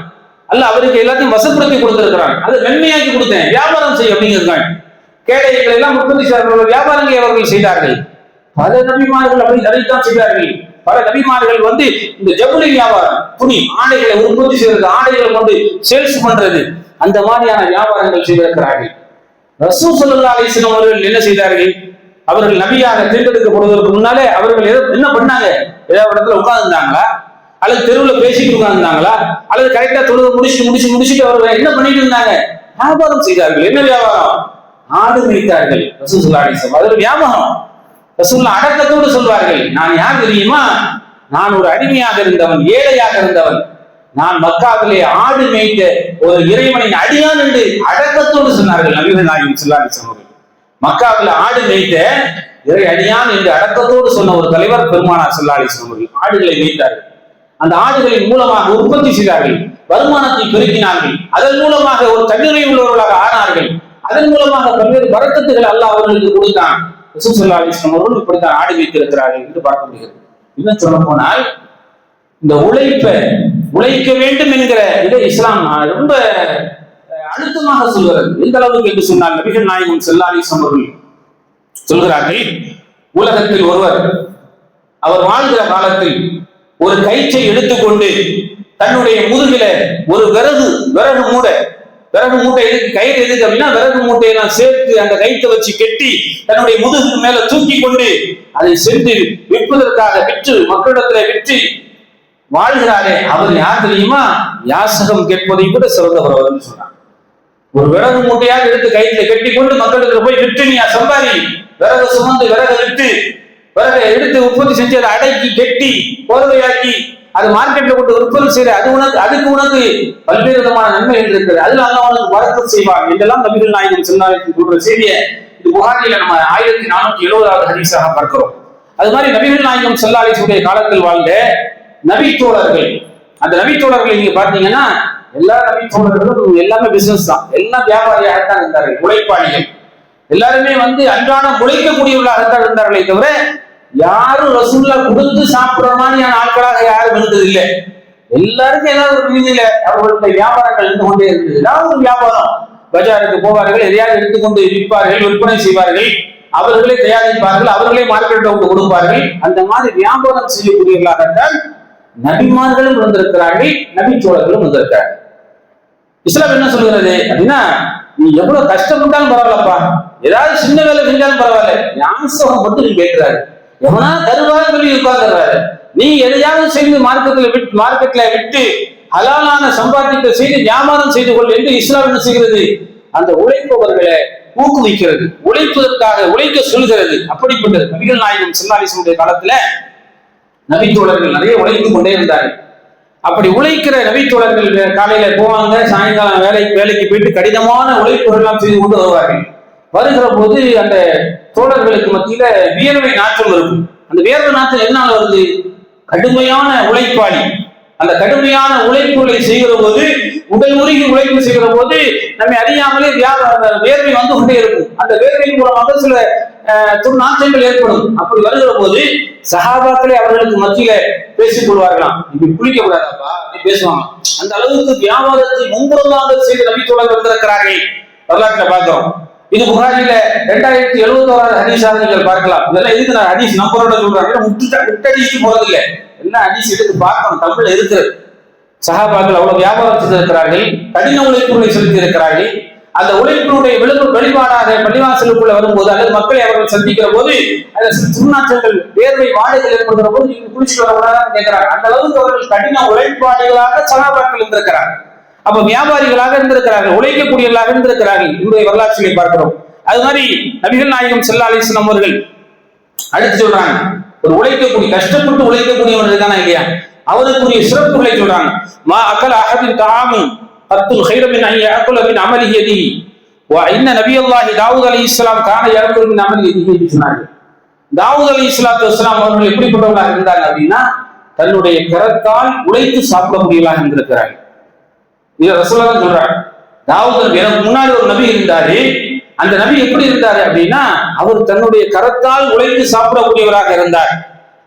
அல்ல அவருக்கு எல்லாத்தையும் வசப்படுத்தி கொடுத்திருக்கிறான். அது மென்மையாக்கி கொடுத்தேன், வியாபாரம் செய்ய அப்படிங்கிறாங்க. கேடைகளை எல்லாம் உற்பத்தி செய்தார்கள், வியாபாரங்களை அவர்கள் செய்தார்கள். பல நபிமார்கள் அப்படி அதைத்தான் செய்தார்கள். பல நபிமார்கள் இந்த ஜவுளி வியாபாரம், துணி ஆடைகளை உற்பத்தி செய்வது, ஆடைகளை கொண்டு சேல்ஸ் பண்றது, அந்த மாதிரியான வியாபாரங்கள் செய்திருக்கிறார்கள். ரசூல் ஸல்லல்லாஹு அலைஹி வஸல்லம் அவர்கள் என்ன செய்தார்கள்? அவர்கள் நபியாக தேர்ந்தெடுக்கப்படுவதற்கு முன்னாலே அவர்கள் என்ன பண்ணாங்க? ஏதாவது இடத்துல உட்கார்ந்துருந்தாங்களா, அல்லது தெருவில் பேசிட்டு உட்கார்ந்துருந்தாங்களா, அல்லது கரெக்டா தொழுகை முடிச்சுட்டு அவர்கள் என்ன பண்ணிட்டு இருந்தாங்க? வியாபாரம் செய்தார்கள். என்ன வியாபாரம்? ஆடு மேய்த்தார்கள். ரசூல் ஸல்லல்லாஹு அலைஹி வஸல்லம் அது வியாபாரம். ரசூலுல்லாஹ் அடக்கத்தோடு சொல்வார்கள், நான் யார் தெரியுமா? நான் ஒரு அடிமையாக இருந்தவன், ஏழையாக இருந்தவன், நான் மக்காவிலே ஆடு மேய்த்த ஒரு இறைவனின் அடியான் என்று அடக்கத்தோடு சொன்னார்கள் நபிகள் நாயகம் ஸல்லல்லாஹு அலைஹி வஸல்லம். மக்காவில் ஆடு மேய்த்த இறை அடியான் என்று அடக்கத்தோடு சொன்ன ஒரு தலைவர் பெருமானார் ஸல்லல்லாஹு அலைஹி வஸல்லம் ஆடுகளை மேய்த்தார்கள். அந்த ஆடுகளின் மூலமாக உற்பத்தி செய்தார்கள், வருமானத்தை பெருக்கினார்கள், அதன் மூலமாக ஒரு தன்னிறை உள்ளவர்களாக ஆனார்கள். அதன் மூலமாக பல்வேறு பரக்கத்துகள் அல்லாஹ் அவர்களுக்கு கொடுத்தான். ரசூல் ஸல்லல்லாஹு அலைஹி வஸல்லம் அவர்கள் இப்படித்தான் ஆடு வைத்திருக்கிறார்கள் என்று பார்க்க முடிகிறது. இன்னும் சொல்ல போனால், இந்த உழைக்க வேண்டும் என்கிற இதை இஸ்லாம் ரொம்ப அழுத்தமாக சொல்கிறது. எந்த அளவுக்கு என்று சொன்னால், நபிகள் நாயகம் ஸல்லல்லாஹு அலைஹி வஸல்லம் அவர்கள் சொல்கிறார்கள், உலகத்தில் ஒருவர் அவர் வாழ்கிற காலத்தில் ஒரு கயிற்றை எடுத்துக்கொண்டு தன்னுடைய முதுகில ஒரு விறகு மூட்டை எதுக்கு, கயிறு எதுக்கு அப்படின்னா, விறகு மூட்டையெல்லாம் சேர்த்து அந்த கயிற்றை வச்சு கெட்டி தன்னுடைய முதுகுக்கு மேல தூக்கி கொண்டு அதை சென்று விற்பதற்காக மக்களிடத்துல விற்று வாழ்கிறாரே, அவர் யார் தெரியுமா? யாசகம் கேட்பதை கூட சிறந்தவர் அவர் சொன்னார். ஒரு விறகு மூட்டையாக எடுத்து கயிற்றை கட்டி கொண்டு மக்களிடத்துல போய் விற்று நீ சம்பாதி, விறகு சுமந்து விறகு விற்று விறகை எடுத்து உற்பத்தி செஞ்சு அதை அடக்கி கெட்டி போர்வையாக்கி அது மார்க்கெட்ல கொண்டு உற்பத்தி செய்யற, அதுக்கு உனக்கு பல்வேறு விதமான நன்மைகள் இருக்கிறது, அதுல அல்ல உனக்கு வரக்கத் செய்வார் என்றெல்லாம் நபிகள் நாயகம் ஸல்லல்லாஹு அலைஹி வஸல்லம் சொல்ற செய்தியை இது புகாரில நம்ம 1470வது ஹதீஸாக பார்க்கிறோம். அது மாதிரி நபிகள் நாயகம் ஸல்லல்லாஹு அலைஹி வஸல்லம் காலத்தில் வாழ்ந்த நபித்தோழர்கள், அந்த நபித்தோழர்கள் நீங்க பாத்தீங்கன்னா எல்லா நபித்தோழர்களும் எல்லாமே பிசினஸ் தான், எல்லாம் வியாபாரியாகத்தான் இருந்தார்கள், உழைப்பாளிகள் எல்லாருமே அன்றாடம் உழைக்கக்கூடியவர்களாகத்தான் இருந்தார்களே தவிர யாரும் ரசூலுல்லாஹ் கொடுத்து சாப்பிடுற மாதிரியான ஆட்களாக யாரும் இருந்தது இல்லை. எல்லாருக்கும் ஏதாவது ஒரு ரீதியில அவர்களுடைய வியாபாரங்கள் இருந்து கொண்டே இருந்தது. ஏதாவது ஒரு வியாபாரம், பஜாருக்கு போவார்கள், எதையாவது எடுத்துக்கொண்டு விற்பார்கள், விற்பனை செய்வார்கள். அவர்களே தயாரிப்பார்கள், அவர்களே மார்க்கெட்டை விட்டு கொடுப்பார்கள். அந்த மாதிரி வியாபாரம் செய்யக்கூடியவர்களாகத்தான் நபிமார்களும் இருந்திருக்கிறார்கள், நபி தோழர்களும் இருந்திருக்கிறார்கள். இஸ்லாம் என்ன சொல்கிறது அப்படின்னா, நீ எவ்வளவு கஷ்டப்பட்டாலும் பரவாயில்லப்பா, ஏதாவது சின்ன வேலை செஞ்சாலும் பரவாயில்ல, ஞாபகம் மட்டும் நீ கேட்கிறாரு. எவனா தருவாரு சொல்லி உட்கார்ந்துறாரு. நீ எதையாவது செய்து மார்க்கெட்ல விட்டு ஹலாலான சம்பாத்தியத்தை செய்து வியாபாரம் செய்து கொள் என்று இஸ்லாம் என்ன செய்கிறது? அந்த உழைப்பவர்களை ஊக்குவிக்கிறது, உழைப்பதற்காக உழைக்க சொல்கிறது. அப்படிப்பட்டது நபிகள் நாயகம் ஸல்லல்லாஹு அலைஹி வஸல்லம் காலத்துல நபித்தோழர்கள் நிறைய உழைத்துக் கொண்டே இருந்தார்கள். அப்படி உழைக்கிற நபித்தோழர்கள் காலையில போவாங்க, சாயங்காலம் வேலைக்கு போயிட்டு கடினமான உழைப்புகள் எல்லாம் செய்து கொண்டு வருவார்கள். வருகிற போது அந்த தோழர்களுக்கு மத்தியில வியர்வை நாற்றம் இருக்கும். அந்த வியர்வை நாற்றம் எதனால வருது? கடுமையான உழைப்பாளி. அந்த கடுமையான உழைப்புகளை செய்கிற போது, உடல் உருகி உழைப்பு செய்கிற போது நம்மை அறியாமலே வேர்வை வந்து கொண்டே இருக்கும். அந்த வேர்வையின் மூலமாக சில துர்நாற்றங்கள் ஏற்படும். அப்படி வருகிற போது சஹாபாக்களே அவர்களுக்கு மத்தியில பேசிக் கொள்வார்களாம், இப்படி குளிக்க கூடாதாப்பா அப்படி பேசுவாங்க. அந்த அளவுக்கு வியாபாரத்தை முன்புறமாக செய்து நபித்தோழர்கள் வந்திருக்கிறார்கள். வரலாற்றுல பார்க்கிறோம். இது புகாரில 2071 ஹதீஸாக நீங்கள் பார்க்கலாம். இதெல்லாம் எதுக்கு நான் ஹதீஸ் நம்பரோட சொல்றாங்க, முட்டடிச்சு போறதில்லை, எல்லாம் ஹதீஸ் எடுத்து பார்க்கணும். தமிழ்ல இருக்கிறது. சஹாபாக்கள் அவ்வளவு வியாபாரம் செய்திருக்கிறார்கள், கடின உழைப்புகளை செலுத்தி இருக்கிறார்கள். அந்த உழைப்பினுடைய வெளிப்பாடாக பள்ளிவாசலுக்குள்ள வரும்போது அல்லது மக்களை அவர்கள் சந்திக்கிற போது அந்த துர்நாற்றங்கள் வேர்வை வாடைகள் ஏற்படுகிற போது நீங்க குளிச்சுட்டு வரக்கூடாதுன்னு கேட்கிறாங்க. அந்த அளவுக்கு அவர்கள் கடின உழைப்பாளிகளாக சஹாபாக்கள் இருந்திருக்கிறார்கள். அப்ப வியாபாரிகளாக இருந்திருக்கிறார்கள், உழைக்கக்கூடியவர்களாக இருந்திருக்கிறார்கள். இன்றைய வரலாற்றிலே பார்க்கிறோம். அது மாதிரி நபிகள் நாயகம் ஸல்லல்லாஹு அலைஹி வஸல்லம் அவர்கள் அடுத்து சொல்றாங்க, ஒரு உழைக்கக்கூடிய கஷ்டப்பட்டு உழைக்கக்கூடியவர்கள் தானே இல்லையா, அவருக்குரிய சிறப்புகளை சொல்றாங்க. மா அகல அஹதின் தஆமு அத்துல் கைர மின் அன் யாக்குல மின் அமலி யதிஹி வ இன்ன நபியல்லாஹி தாவூத் அலைஹிஸ்ஸலாம் கான யாக்குல மின் அமலி யதிஹி சொன்னாங்க. தாவூத் அலைஹிஸ்ஸலாத்து வஸ்ஸலாம் அவர்கள் எப்படிப்பட்டவர்களாக இருந்தாங்க அப்படின்னா, தன்னுடைய கரத்தால் உழைத்து சாப்பிடக்கூடியவர்களாக இருந்திருக்கிறார்கள். இதை ரசூலுல்லாஹ் தான் சொல்றாங்க. தாவூத் எனக்கு முன்னாடி ஒரு நபி இருந்தாரு, அந்த நபி எப்படி இருந்தாரு அப்படின்னா, அவர் தன்னுடைய கரத்தால் உழைத்து சாப்பிடக்கூடியவராக இருந்தார்.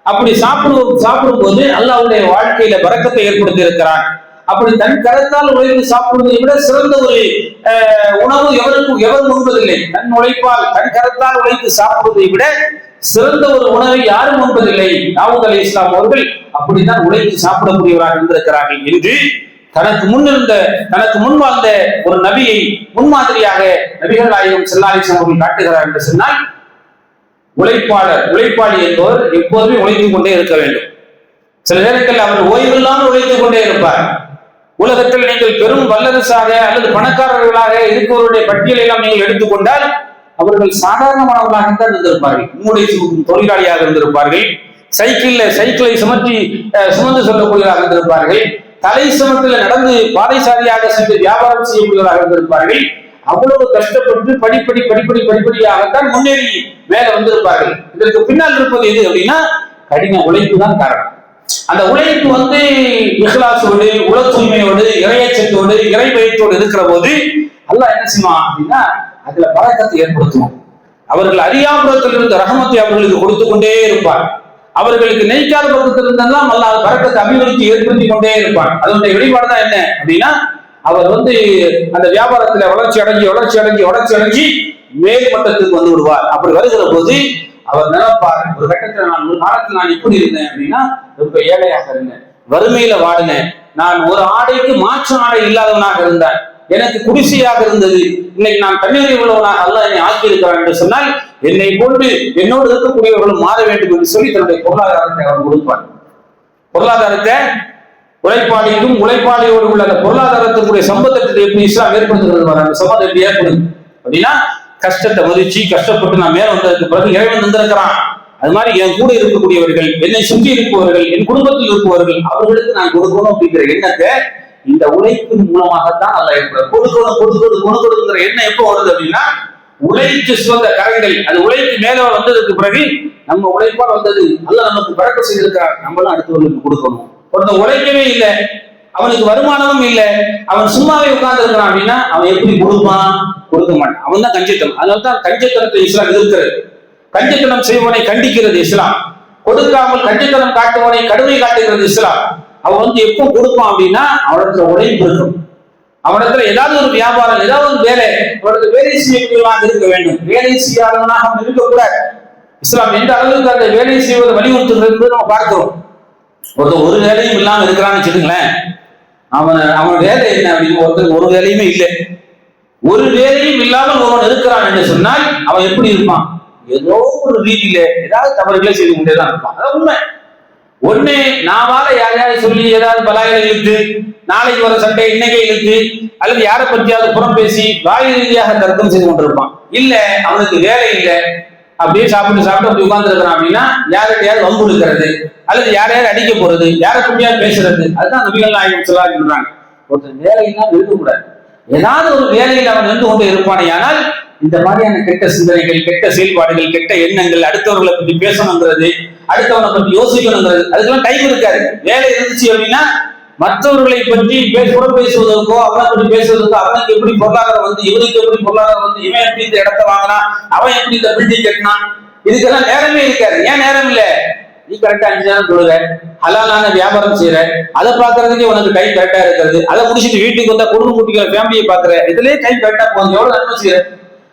அப்படி சாப்பிடும் போது அல்லாஹ்வுடைய வாழ்க்கையில பரக்கத்தை ஏற்படுத்தி இருக்கிறார். அப்படி தன் கரத்தால் உழைத்து சாப்பிடுவதை விட சிறந்த ஒரு உணவு எவர் உண்பதில்லை. தன் உழைப்பால் தன் கரத்தால் உழைத்து சாப்பிடுவதை விட சிறந்த ஒரு உணவை யாரும் உண்பதில்லை. தாவூத் அலைஹிஸ்ஸலாம் அவர்கள் அப்படித்தான் உழைத்து சாப்பிடக்கூடியவராக இருந்திருக்கிறார்கள் என்று தனக்கு முன் வாழ்ந்த ஒரு நபியை முன்மாதிரியாக நபிகள் நாயகம் ஸல்லல்லாஹு அலைஹி வஸல்லம் அவர்கள் காட்டுகிறார் என்று சொன்னால், உழைப்பாளி என்பவர் எப்போதுமே உழைத்துக் கொண்டே இருக்க வேண்டும். சில நேரங்களில் அவர் ஓய்வில்லாமல் உழைத்துக் கொண்டே இருப்பார். உலகத்தில் நீங்கள் பெரும் வல்லரசாக அல்லது பணக்காரர்களாக இருப்பவருடைய பட்டியலை எல்லாம் நீங்கள் எடுத்துக்கொண்டால் அவர்கள் சாதாரணமானவர்களாகத்தான் இருந்திருப்பார்கள். மூளை தொழிலாளியாக இருந்திருப்பார்கள். சைக்கிளை சுமந்து சொல்லக்கூடியவராக இருந்திருப்பார்கள். தலை சுமத்தில் நடந்து பாதைசாரியாக சென்று வியாபாரம் செய்யக்கூடியவராக இருந்திருப்பார்கள். அவ்வளவு கஷ்டப்பட்டு படிப்படியாகத்தான் முன்னேறி மேல வந்திருப்பார்கள். இதற்கு பின்னால் இருப்பது எது அப்படின்னா, கடின உழைப்பு தான் காரணம். அந்த உழைப்பு இஹ்லாஸோடு, உள தூய்மையோடு, இறையச்சத்தோடு, இறை பயத்தோடு இருக்கிற போது அல்லாஹ் என்ன செய்வான் அப்படின்னா, அதுல பரக்கத்தை ஏற்படுத்துவோம். அவர்கள் அறியாபுரத்தில் இருந்த ரஹமத்தை அவர்களுக்கு கொடுத்து கொண்டே இருப்பார். அவர்களுக்கு நெய்க்காத பக்கத்தில் இருந்தெல்லாம் அல்லாஹ் பரக்கத்தை அபிவிருத்தி ஏற்படுத்தி கொண்டே இருப்பார். அதனுடைய வெளிப்பாடு தான் என்ன அப்படின்னா, அவர் அந்த வியாபாரத்துல வளர்ச்சி அடைஞ்சி மேல் மட்டத்துக்கு வந்து விடுவார். அப்படி வருகிற போது அவர் நினைப்பார், ஒரு காலத்தில் நான் இப்படி இருந்தேன் அப்படின்னா ரொம்ப ஏழையாக இருந்தேன், வறுமையில வாடினேன், நான் ஒரு ஆடைக்கு மாற்று ஆடை இல்லாதவனாக இருந்தேன், எனக்கு குடிசையாக இருந்தது, இன்னைக்கு நான் கண்ணீரை உள்ளவனாக அல்லாஹ் என்னை ஆக்கி இருக்கிறான் என்று சொன்னால் என்னை கொண்டு என்னோடு இருக்கக்கூடியவர்களும் மாற வேண்டும் என்று சொல்லி தன்னுடைய பொருளாதாரத்தை அவர் கொடுப்பார். பொருளாதாரத்தை உழைப்பாளியோடு உள்ள அந்த பொருளாதாரத்துக்குரிய சம்பந்தத்தை எப்படி இஸ்லாம் ஏற்படுத்துகிறது, அந்த சம்பந்தம் எப்படி ஏற்படுது அப்படின்னா, கஷ்டத்தை மதிச்சு கஷ்டப்பட்டு நான் மேல வந்ததுக்கு பிறகு இறைவன் வந்திருக்கிறான். அது மாதிரி என் கூட இருக்கக்கூடியவர்கள், என்னை சுற்றி இருப்பவர்கள், என் குடும்பத்தில் இருப்பவர்கள், அவர்களுக்கு நான் கொடுக்கணும் அப்படிங்கிற எண்ணத்தை இந்த உழைப்பின் மூலமாகத்தான் அல்ல கொடுக்கணுங்கிற எண்ணம் எப்போ வருது அப்படின்னா, உழைத்து சுவந்த கரங்கள், அது உழைப்பு மேல வந்ததுக்கு பிறகு நம்ம உழைப்பால் வந்தது அல்ல நமக்கு பழக்கம் செய்திருக்கிறார், நம்மளும் அடுத்தவர்களுக்கு கொடுக்கணும். ஒருத்தன் உழைக்கவே இல்லை, அவனுக்கு வருமானமும் இல்லை, அவன் சும்மாவே உட்கார்ந்து இருக்கிறான் அப்படின்னா அவன் எப்படி கொடுப்பான்? கொடுக்க மாட்டான். அவன் தான் கஞ்சத்தனம். அதனால்தான் கஞ்சத்தனத்தை இஸ்லாம் எதிர்க்கிறது. கஞ்சத்தனம் செய்வனை கண்டிக்கிறது இஸ்லாம். கொடுக்காமல் கஞ்சத்தனம் காட்டுவனை கடுமை காட்டுகிறது இஸ்லாம். அவன் எப்போ கொடுப்பான் அப்படின்னா அவனுக்கு உழைப்பு இருக்கும். அவனிடத்துல ஏதாவது ஒரு வியாபாரம், ஏதாவது ஒரு வேலை, அவனுக்கு வேலை செய்யக்கூடியவனாக இருக்க வேண்டும். வேலை செய்யாதவனாக அவன் இருக்கக்கூடாது. இஸ்லாம் எந்த அளவுக்கு அந்த வேலை செய்வதை வலியுறுத்துகிறது நம்ம பார்க்கிறோம். ஒரு வேலையும் இல்லாம இருக்கிறான்னு வச்சுக்கோங்களேன், அவன் வேலை என்ன அப்படின்னு ஒருத்தருக்கு ஒரு வேலையுமே இல்லை. ஒரு வேலையும் இல்லாமல் ஒருவன் இருக்கிறான் என்று சொன்னால் அவன் எப்படி இருப்பான்? ஏதோ ஒரு ரீதியில ஏதாவது தவறுகளை செய்து கொண்டேதான் இருப்பான். அதான் உண்மை. ஒண்ணு நாவால யாரையாவது சொல்லி ஏதாவது பலாயில இழுத்து, நாளைக்கு வர சண்டை இன்னைக்கே இழுத்து, அல்லது யாரை பற்றியாவது புறம் பேசி வாய் ரீதியாக தர்க்கம் செய்து கொண்டிருப்பான். இல்ல அவனுக்கு வேலை இல்லை, அப்படியே சாப்பிட்டு அப்படி உட்கார்ந்து இருக்கிறான் அப்படின்னா யார்கிட்டயாவது வம்பு இருக்கிறது, அல்லது யாரையாவது அடிக்க போறது, யாரை பற்றியாவது பேசுறது. அதுதான் நபிகள் நாயகம் ஸல்லல்லாஹு அலைஹி வஸல்லம் ஒருத்தர் வேலையெல்லாம் இருக்கக்கூடாது. ஏதாவது ஒரு வேலையில் அவன் இருந்து கொண்டு இருப்பானே. ஆனால் இந்த மாதிரியான கெட்ட சிந்தனைகள், கெட்ட செயல்பாடுகள், கெட்ட எண்ணங்கள், அடுத்தவர்களை பற்றி பேசணுங்கிறது, அடுத்தவனை பற்றி யோசிக்கணுங்கிறது, அதுக்கெல்லாம் டைம் இருக்காது. வேலை இருந்துச்சு அப்படின்னா மற்றவர்களை பற்றி புறம் பேசுவதற்கோ, அவனை பற்றி பேசுவதற்கோ, அவனுக்கு எப்படி பொருளாதாரம் வந்து, இவனுக்கு எப்படி பொருளாதாரம் வந்து, இவன் எப்படி இந்த இடத்தை வாங்கினா, அவன் எப்படி இந்த பில்டிங் கட்டினான், இதுக்கெல்லாம் நேரமே இருக்காது. ஏன் நேரம் இல்லை? நீ கரெக்டா 5 நேரம் தொழுற, ஹலாலான வியாபாரம் செய்யற, அதை பாக்குறதுக்கே உனக்கு டைம் கரெக்டா இருக்கிறது. அதை முடிச்சுட்டு வீட்டுக்கு வந்தா குடும்ப குட்டிகளை ஃபேமிலியை பாக்குற, இதுலயே டைம் கரெக்டா போகுது. எவ்வளவு நன்மை செய்யற.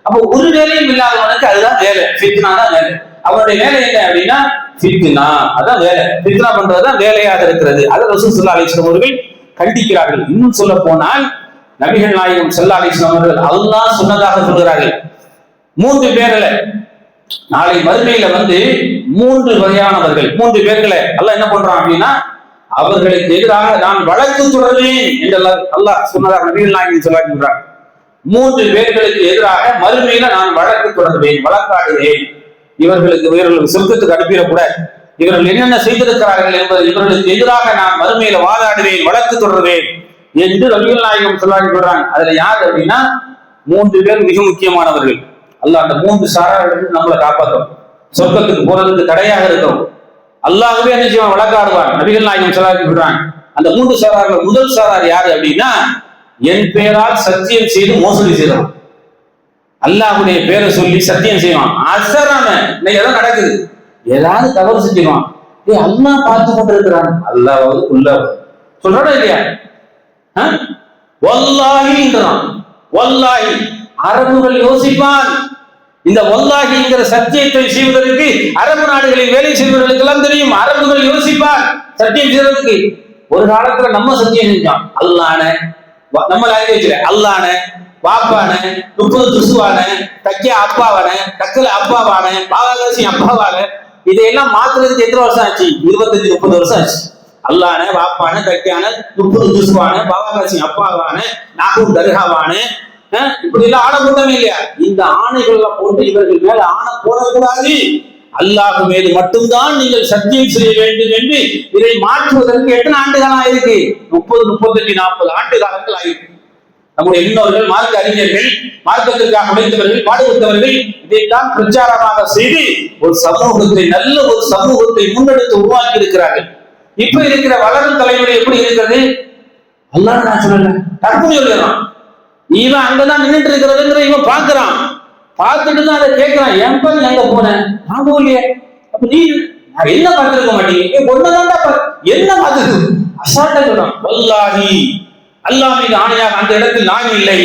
அப்போ ஒரு வேலையும் இல்லாதவனுக்கு அதுதான் வேலை. ஃபித்னா தான் வேலை. அவனுடைய வேலை என்ன அப்படின்னா ஃபித்னா, அதான் வேலை. ஃபித்னா பண்றதுதான் வேலையாக இருக்கிறது. அதை ரசூல் ஸல்லல்லாஹு அலைஹி வஸல்லம் அவர்கள் கண்டிக்கிறார்கள். இன்னும் சொல்ல போனால் நபிகள் நாயகம் ஸல்லல்லாஹு அலைஹி வஸல்லம் அவர்கள் அல்லாஹ் சொன்னதாக சொல்கிறார்கள். 3 பேர்ல நாளை மறுமையில வந்து 3 வகையானவர்கள், 3 பேர்களை அல்லாஹ் என்ன பண்றான் அப்படின்னா அவர்களுக்கு எதிராக நான் வழக்கு தொடர்வேன் என்று அல்லாஹ் சொன்னதாக நபிகள் நாயகம் ஸல்லல்லாஹு அலைஹி வஸல்லம் 3 பேர்களுக்கு எதிராக மறுமையில நான் வழக்கு தொடர்வேன், வழக்காடுவேன். இவர்கள் சொர்க்கத்துக்கு அனுப்பிடக்கூடாது, இவர்கள் என்னென்ன செய்திருக்கிறார்கள் என்பதை இவர்களுக்கு எதிராக நான் மறுமையில வாதாடுவேன், வழக்கு தொடர்வேன் என்று நபிகள் நாயகம் ஸல்லல்லாஹு அலைஹி வஸல்லம் சொல்றாங்க. அதுல யார் அப்படின்னா 3 பேர் மிக முக்கியமானவர்கள். அல்லாஹ் அந்த 3 சாரார்கள் நம்மளை காப்பாற்றும், சொர்க்கத்துக்கு போறதுக்கு தடையாக இருக்கும். அல்லாஹ்வே என்ன செய்வான்? வழக்காடுவான். நபிகள் நாயகம் ஸல்லல்லாஹு அலைஹி வஸல்லம் சொல்றாங்க. அந்த 3 சாரார்கள் முதல் சாரார் யாரு அப்படின்னா என் பேரால் சத்தியம் செய்து மோசடி செய்வான். அல்லாஹ்வுடைய பேரை சொல்லி சத்தியம் செய்வான். அசராம இன்னைக்கு எதாவது நடக்குது, ஏதாவது தவறு செஞ்சிருவான். அல்லாஹ் பார்த்து கொண்டிருக்கிறான். அல்லாஹ்வது உள்ளாஹ் சொல்றா இல்லையா? வல்லாஹின்றான். வல்லாஹி அரபுகள் யோசிப்பான். இந்த வல்லாஹிங்கிற சத்தியத்தை செய்வதற்கு அரபு நாடுகளில் வேலை செய்வதற்கு எல்லாம் தெரியும். அரபுகள் யோசிப்பான் சத்தியம் செய்வதற்கு. ஒரு காலத்துல நம்ம சத்தியம் செஞ்சோம். அல்லாஹ்ன நம்ம லாங்குவேஜ்ல அல்லாஹ்ன, பாப்பான, 30 துசுவான, தக்கிய அப்பாவான, தக்கல அப்பாவான, பாகாசி அப்பாவான, இதையெல்லாம் மாத்துறதுக்கு எத்தனை வருஷம் ஆச்சு? 25-30 வருஷம் ஆச்சு. அல்லாஹ்ன, பாப்பான, தக்கியான, 30 துசுவான, பாகாசி அப்பாவான, நாகூர் தர்காவான, இப்படி எல்லாம் ஆணை போட்டமே இல்லையா? இந்த ஆணைகள்லாம் போட்டு இவர்கள் மேல ஆணை போடக்கூடாது, அல்லாஹ் மீது மட்டும்தான் நீங்கள் சத்தியம் செய்ய வேண்டும் என்று இதை மாற்றுவதற்கு எத்தனை ஆண்டு காலம் ஆயிருக்கு? 30, 35, 40 ஆண்டு காலங்கள் ஆயிருக்கு. நம்முடைய முன்னோர்கள், மார்க்க அறிஞர்கள், மார்க்கத்திற்காக உழைத்தவர்கள், பாடுபட்டவர்கள் இதைத்தான் பிரச்சாரமாக செய்து ஒரு சமூகத்தை, நல்ல ஒரு சமூகத்தை முன்னெடுத்து உருவாக்கி இருக்கிறார்கள். இப்ப இருக்கிற வளரும் தலைமுறை எப்படி இருக்கிறது? அல்லாஹ் நான் சொல்லல, தற்போது சொல்லுறான். இவன் அங்கதான் நின்றுட்டு இருக்கிறதுங்கிற இவன் பாக்குறான். பார்த்துட்டு தான் அதை கேட்கிறான். என் பண்ணி எங்க போனேன்? நான் போகலையே. அப்ப நீ என்ன பார்த்திருக்க மாட்டீங்க? ஒன்னதான்டா என்ன பார்த்துருக்கு? அசால்ட்டா சொல்றான். வல்லாஹி, அல்லாஹ் மீது ஆணையாக அந்த இடத்தில் நான் இல்லை.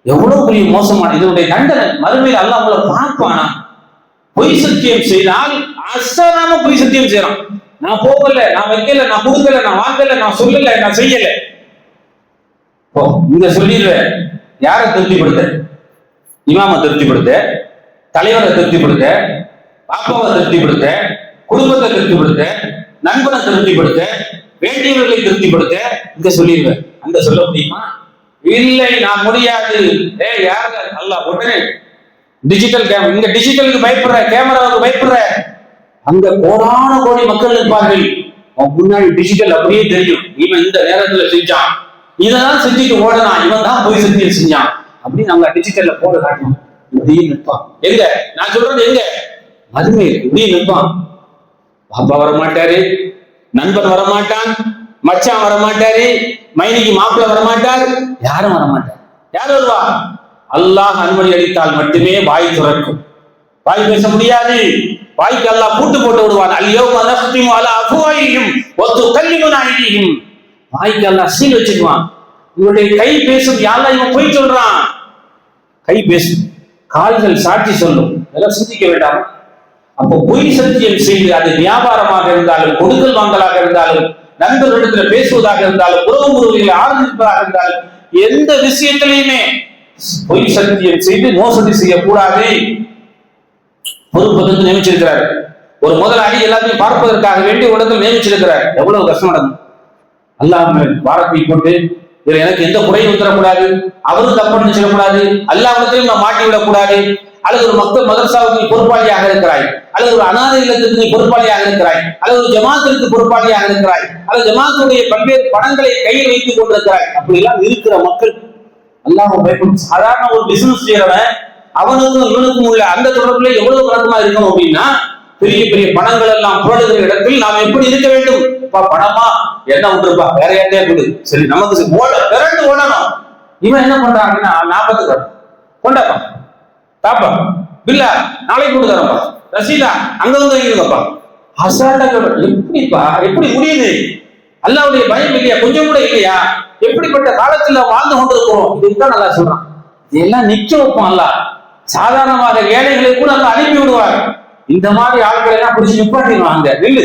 எவ்வளவு பெரிய மோசமான இதனுடைய தண்டனை. மறுமையில் அல்லாஹ் உங்களை பார்ப்பானா? பொய் சத்தியம் செய்தால் அசராம பொய் சத்தியம் செய்யறான். நான் போகல, நான் வைக்கல, நான் கொடுக்கல, நான் வாங்கல, நான் சொல்லல, நான் செய்யல. இங்க சொல்லிடுவேன். யாரை திருப்திப்படுத்த? இமாமை திருப்திப்படுத்த, தலைவரை திருப்திப்படுத்த, பாப்பாவை திருப்திப்படுத்த, குடும்பத்தை திருப்திப்படுத்த, நண்பனை திருப்திப்படுத்த, வேண்டியவர்களை திருப்திப்படுத்த இங்க சொல்லிடுவேன். அங்க சொல்ல முடியுமா? இல்லை, நான் முடியாது. யாரு? அல்லாஹ் உடனே டிஜிட்டல் கேமரா. இங்க டிஜிட்டலுக்கு பயப்படுற, கேமராவுக்கு பயப்படுற, அங்க கோடான கோடி மக்கள் இருப்பார்கள். முன்னாடி டிஜிட்டல் அப்படியே தெரியும். இவன் இந்த நேரத்துல செஞ்சான், இதெல்லாம் செஞ்சுட்டு ஓடலாம், இவன் தான் போய் சத்தியம் செஞ்சான் அப்படின்னு நாங்க டிஜிட்டல்ல போட காட்டணும். இப்படியே நிற்பான். எங்க நான் சொல்றது? எங்க மதுமை இப்படியே நிற்பான். பாப்பா வரமாட்டாரு, நண்பன் வரமாட்டான், மச்சான் வரமாட்டாரு, மைனிக்கு மாப்பிள்ள வரமாட்டார், யாரும் வரமாட்டார். யார் வருவா? அல்லாஹ் அனுமதி அளித்தால் மட்டுமே வாய் துறக்கும். வாய் பேச முடியாது. வாய்க்கு அல்லாஹ் பூட்டு போட்டு விடுவான். அல்யௌம நஃப்திமு அலா அஃப்வாஹிஹிம் வ துகல்லிமுனா ஐதீஹிம். வாய்க்கு அல்லாஹ் சீல் வச்சிருவான். இவருடைய கை பேசும். யாரெல்லாம் இவன் பொய் சொல்றான்? கை பேசும், கால்கள் சாட்சி சொல்லும். இதெல்லாம் சிந்திக்க வேண்டாம். அப்போ பொய் சத்தியம் செய்து அது வியாபாரமாக இருந்தாலும், கொடுக்கல் வாங்கலாக இருந்தாலும், நண்பர்களிடத்தில் பேசுவதாக இருந்தாலும், உறவு முறைகளை ஆரம்பிப்பதாக இருந்தாலும், எந்த விஷயத்திலையுமே பொய் சத்தியம் செய்து மோசடி செய்யக்கூடாது. பொறுப்பதற்கு நியமிச்சிருக்கிறார். ஒரு முதலாளி எல்லாத்தையும் பார்ப்பதற்காக வேண்டி உலகத்தில் நியமிச்சிருக்கிறார். எவ்வளவு கஷ்டம் நடக்கும். அல்லாஹ் பாரத்தை போட்டு இதுல எனக்கு எந்த குறையும் வந்துடக்கூடாது, அவரும் தப்பு நினைச்சிடக்கூடாது, அல்லாஹ்விடத்திலும் நான் மாட்டி விடக்கூடாது. அல்லது ஒரு மக்கள் மதரசாவுக்கு நீ பொறுப்பாளியாக இருக்கிறாய், அல்லது ஒரு அனாதை இல்லத்துக்கு நீ பொறுப்பாளியாக இருக்கிறாய், அல்லது ஒரு ஜமாத்திற்கு பொறுப்பாளியாக இருக்கிறாய், அல்லது ஜமாத்துடைய பல்வேறு பணங்களை கையில் வைத்துக் கொண்டிருக்கிறாய். அப்படி எல்லாம் இருக்கிற மக்கள் அல்லாஹ் பயப்படும். சாதாரண ஒரு பிசினஸ் செய்யறவன் அவனுக்கும் இவனுக்கும் உள்ள அந்த தொடர்புல எவ்வளவு வழக்கமா இருக்கணும் அப்படின்னா, பெரிய பெரிய பணங்கள் எல்லாம் புரளுகிற இடத்தில் நாம் எப்படி இருக்க வேண்டும்? பணமா என்ன விட்டுருப்பா, வேற யார்ட்டையா கொடு, சரி நமக்கு விரண்டு ஓடணும். இவன் என்ன பண்றாங்கன்னா, 40 கொண்டாப்பா, தாப்பா, பில்லா நாளைக்கு கொண்டு தரப்பா, ரசீதா அங்க வந்து வைக்கிறப்பா, அசால்ட்டா எப்படிப்பா, எப்படி முடியுது? அல்லாஹ்வுடைய பயம் இல்லையா? கொஞ்சம் கூட இல்லையா? எப்படிப்பட்ட காலத்துல வாழ்ந்து கொண்டிருக்கிறோம். இதுதான் நல்லா சொல்றான். இதெல்லாம் நிக்க வைப்போம். அல்லாஹ் சாதாரணமாக ஏழைகளை கூட அங்க அனுப்பி விடுவார். இந்த மாதிரி ஆட்களை எல்லாம் பிடிச்சி நிப்பாட்டிடுவாங்க. நில்லு,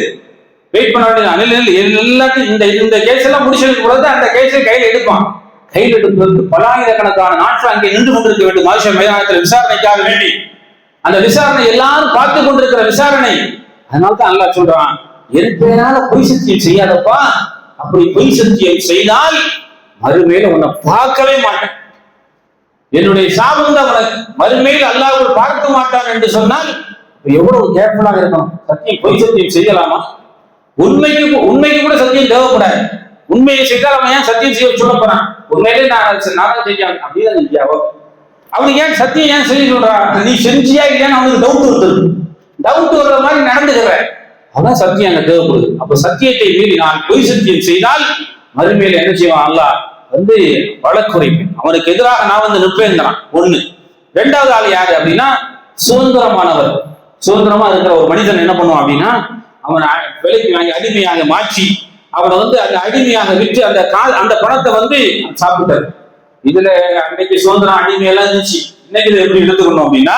வெயிட் பண்ண வேண்டியது. எல்லாத்தையும் இந்த கேஸ் எல்லாம் முடிச்சதுக்கு பொழுது அந்த கேஸை கையில் எடுப்பான். கையில் எடுப்பதற்கு பலாயிரக்கணக்கான நாட்கள் அங்கே நின்று கொண்டிருக்க வேண்டும். மாஷர் மைதானத்தில் விசாரணைக்காக வேண்டி அந்த விசாரணை எல்லாரும் பார்த்து கொண்டிருக்கிற விசாரணை. அதனால்தான் அல்லாஹ் சொல்றான், என் பேரால பொய் சத்தியம் செய்யாதப்பா. அப்படி பொய் சத்தியம் செய்தால் மறுமையில உன்னை பார்க்கவே மாட்டேன், என்னுடைய சாபம் தான் உனக்கு, மறுமையில் அல்லாஹ் பார்க்க மாட்டான் என்று சொன்னால் எவ்வளவு கேர்ஃபுல்லாக இருக்கணும். சத்தியம் பொய் சத்தியம் செய்யலாமா? உண்மைக்கு கூட சத்தியம் தேவைப்படாது. உண்மையை செய்தால் அவன் ஏன் சத்தியம் செய்ய சொல்ல போறான்? உண்மையிலே நான் செஞ்சான் அப்படின்னு அவனுக்கு ஏன் சத்தியம் ஏன் செய்ய சொல்றான்? நீ செஞ்சியா இல்லையான்னு அவனுக்கு டவுட் வருது. டவுட் வர்ற மாதிரி நடந்துக்கிற அதான் சத்தியம் அங்க தேவைப்படுது. அப்ப சத்தியத்தை மீறி நான் பொய் சத்தியம் செய்தால் மறுமையில என்ன செய்வான்? அல்லாஹ் வந்து வழக்குரைப்பேன், அவனுக்கு எதிராக நான் வந்து நிற்பேங்கிறான். ஒண்ணு. ரெண்டாவது ஆள் யாரு அப்படின்னா, சுதந்திரமானவர். சுதந்திரமா இருக்கிற ஒரு மனிதன் என்ன பண்ணுவான் அப்படின்னா, அவன் விலைக்கு வாங்கி அடிமையாக மாற்றி அவனை வந்து அந்த அடிமையாக விற்று அந்த பணத்தை வந்து சாப்பிட்டாரு. இதுல அன்னைக்கு சுதந்திரம் அடிமையெல்லாம் இருந்துச்சு. இன்னைக்கு இதை எப்படி எடுத்துக்கணும் அப்படின்னா,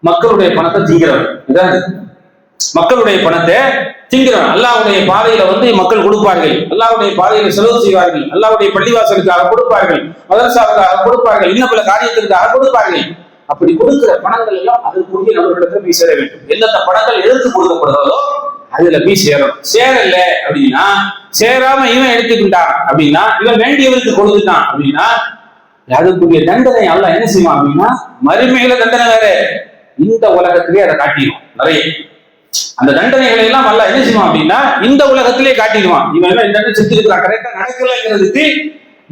மக்களுடைய பணத்தை திங்கிறவன். இதான் மக்களுடைய பணத்தை திங்கிறவன். அல்லாஹ்வுடைய பாதையில வந்து மக்கள் கொடுப்பார்கள், அல்லாஹ்வுடைய பாதையில செலவு செய்வார்கள், அல்லாஹ்வுடைய பள்ளிவாசலுக்காக கொடுப்பார்கள், மதரசாவுக்காக கொடுப்பார்கள், இன்னும் பல காரியத்திற்காக கொடுப்பார்கள். அப்படி கொடுக்கிற பணங்கள் எல்லாம் அதற்குரிய நபர்களிடத்துல போய் சேர வேண்டும். எந்தெந்த பணங்கள் எடுத்து கொடுக்கப்படுறதோ அதுல போய் சேரணும். சேரல அப்படின்னா, சேராம இவன் எடுத்துக்கிட்டான் அப்படின்னா, இவன் வேண்டியவருக்கு கொடுத்துட்டான் அப்படின்னா, அதுக்குரிய தண்டனை அல்லாஹ் என்ன செய்வான் அப்படின்னா, மறுமையில தண்டனை வேற, இந்த உலகத்திலே அதை காட்டிடுவான். நிறைய அந்த தண்டனைகளை எல்லாம் அல்லாஹ் என்ன செய்வான் அப்படின்னா, இந்த உலகத்திலே காட்டிடுவான். இவன் இந்த தண்டனை செஞ்சிருக்கிறான், கரெக்டா நடக்கலைங்கிறதுக்கு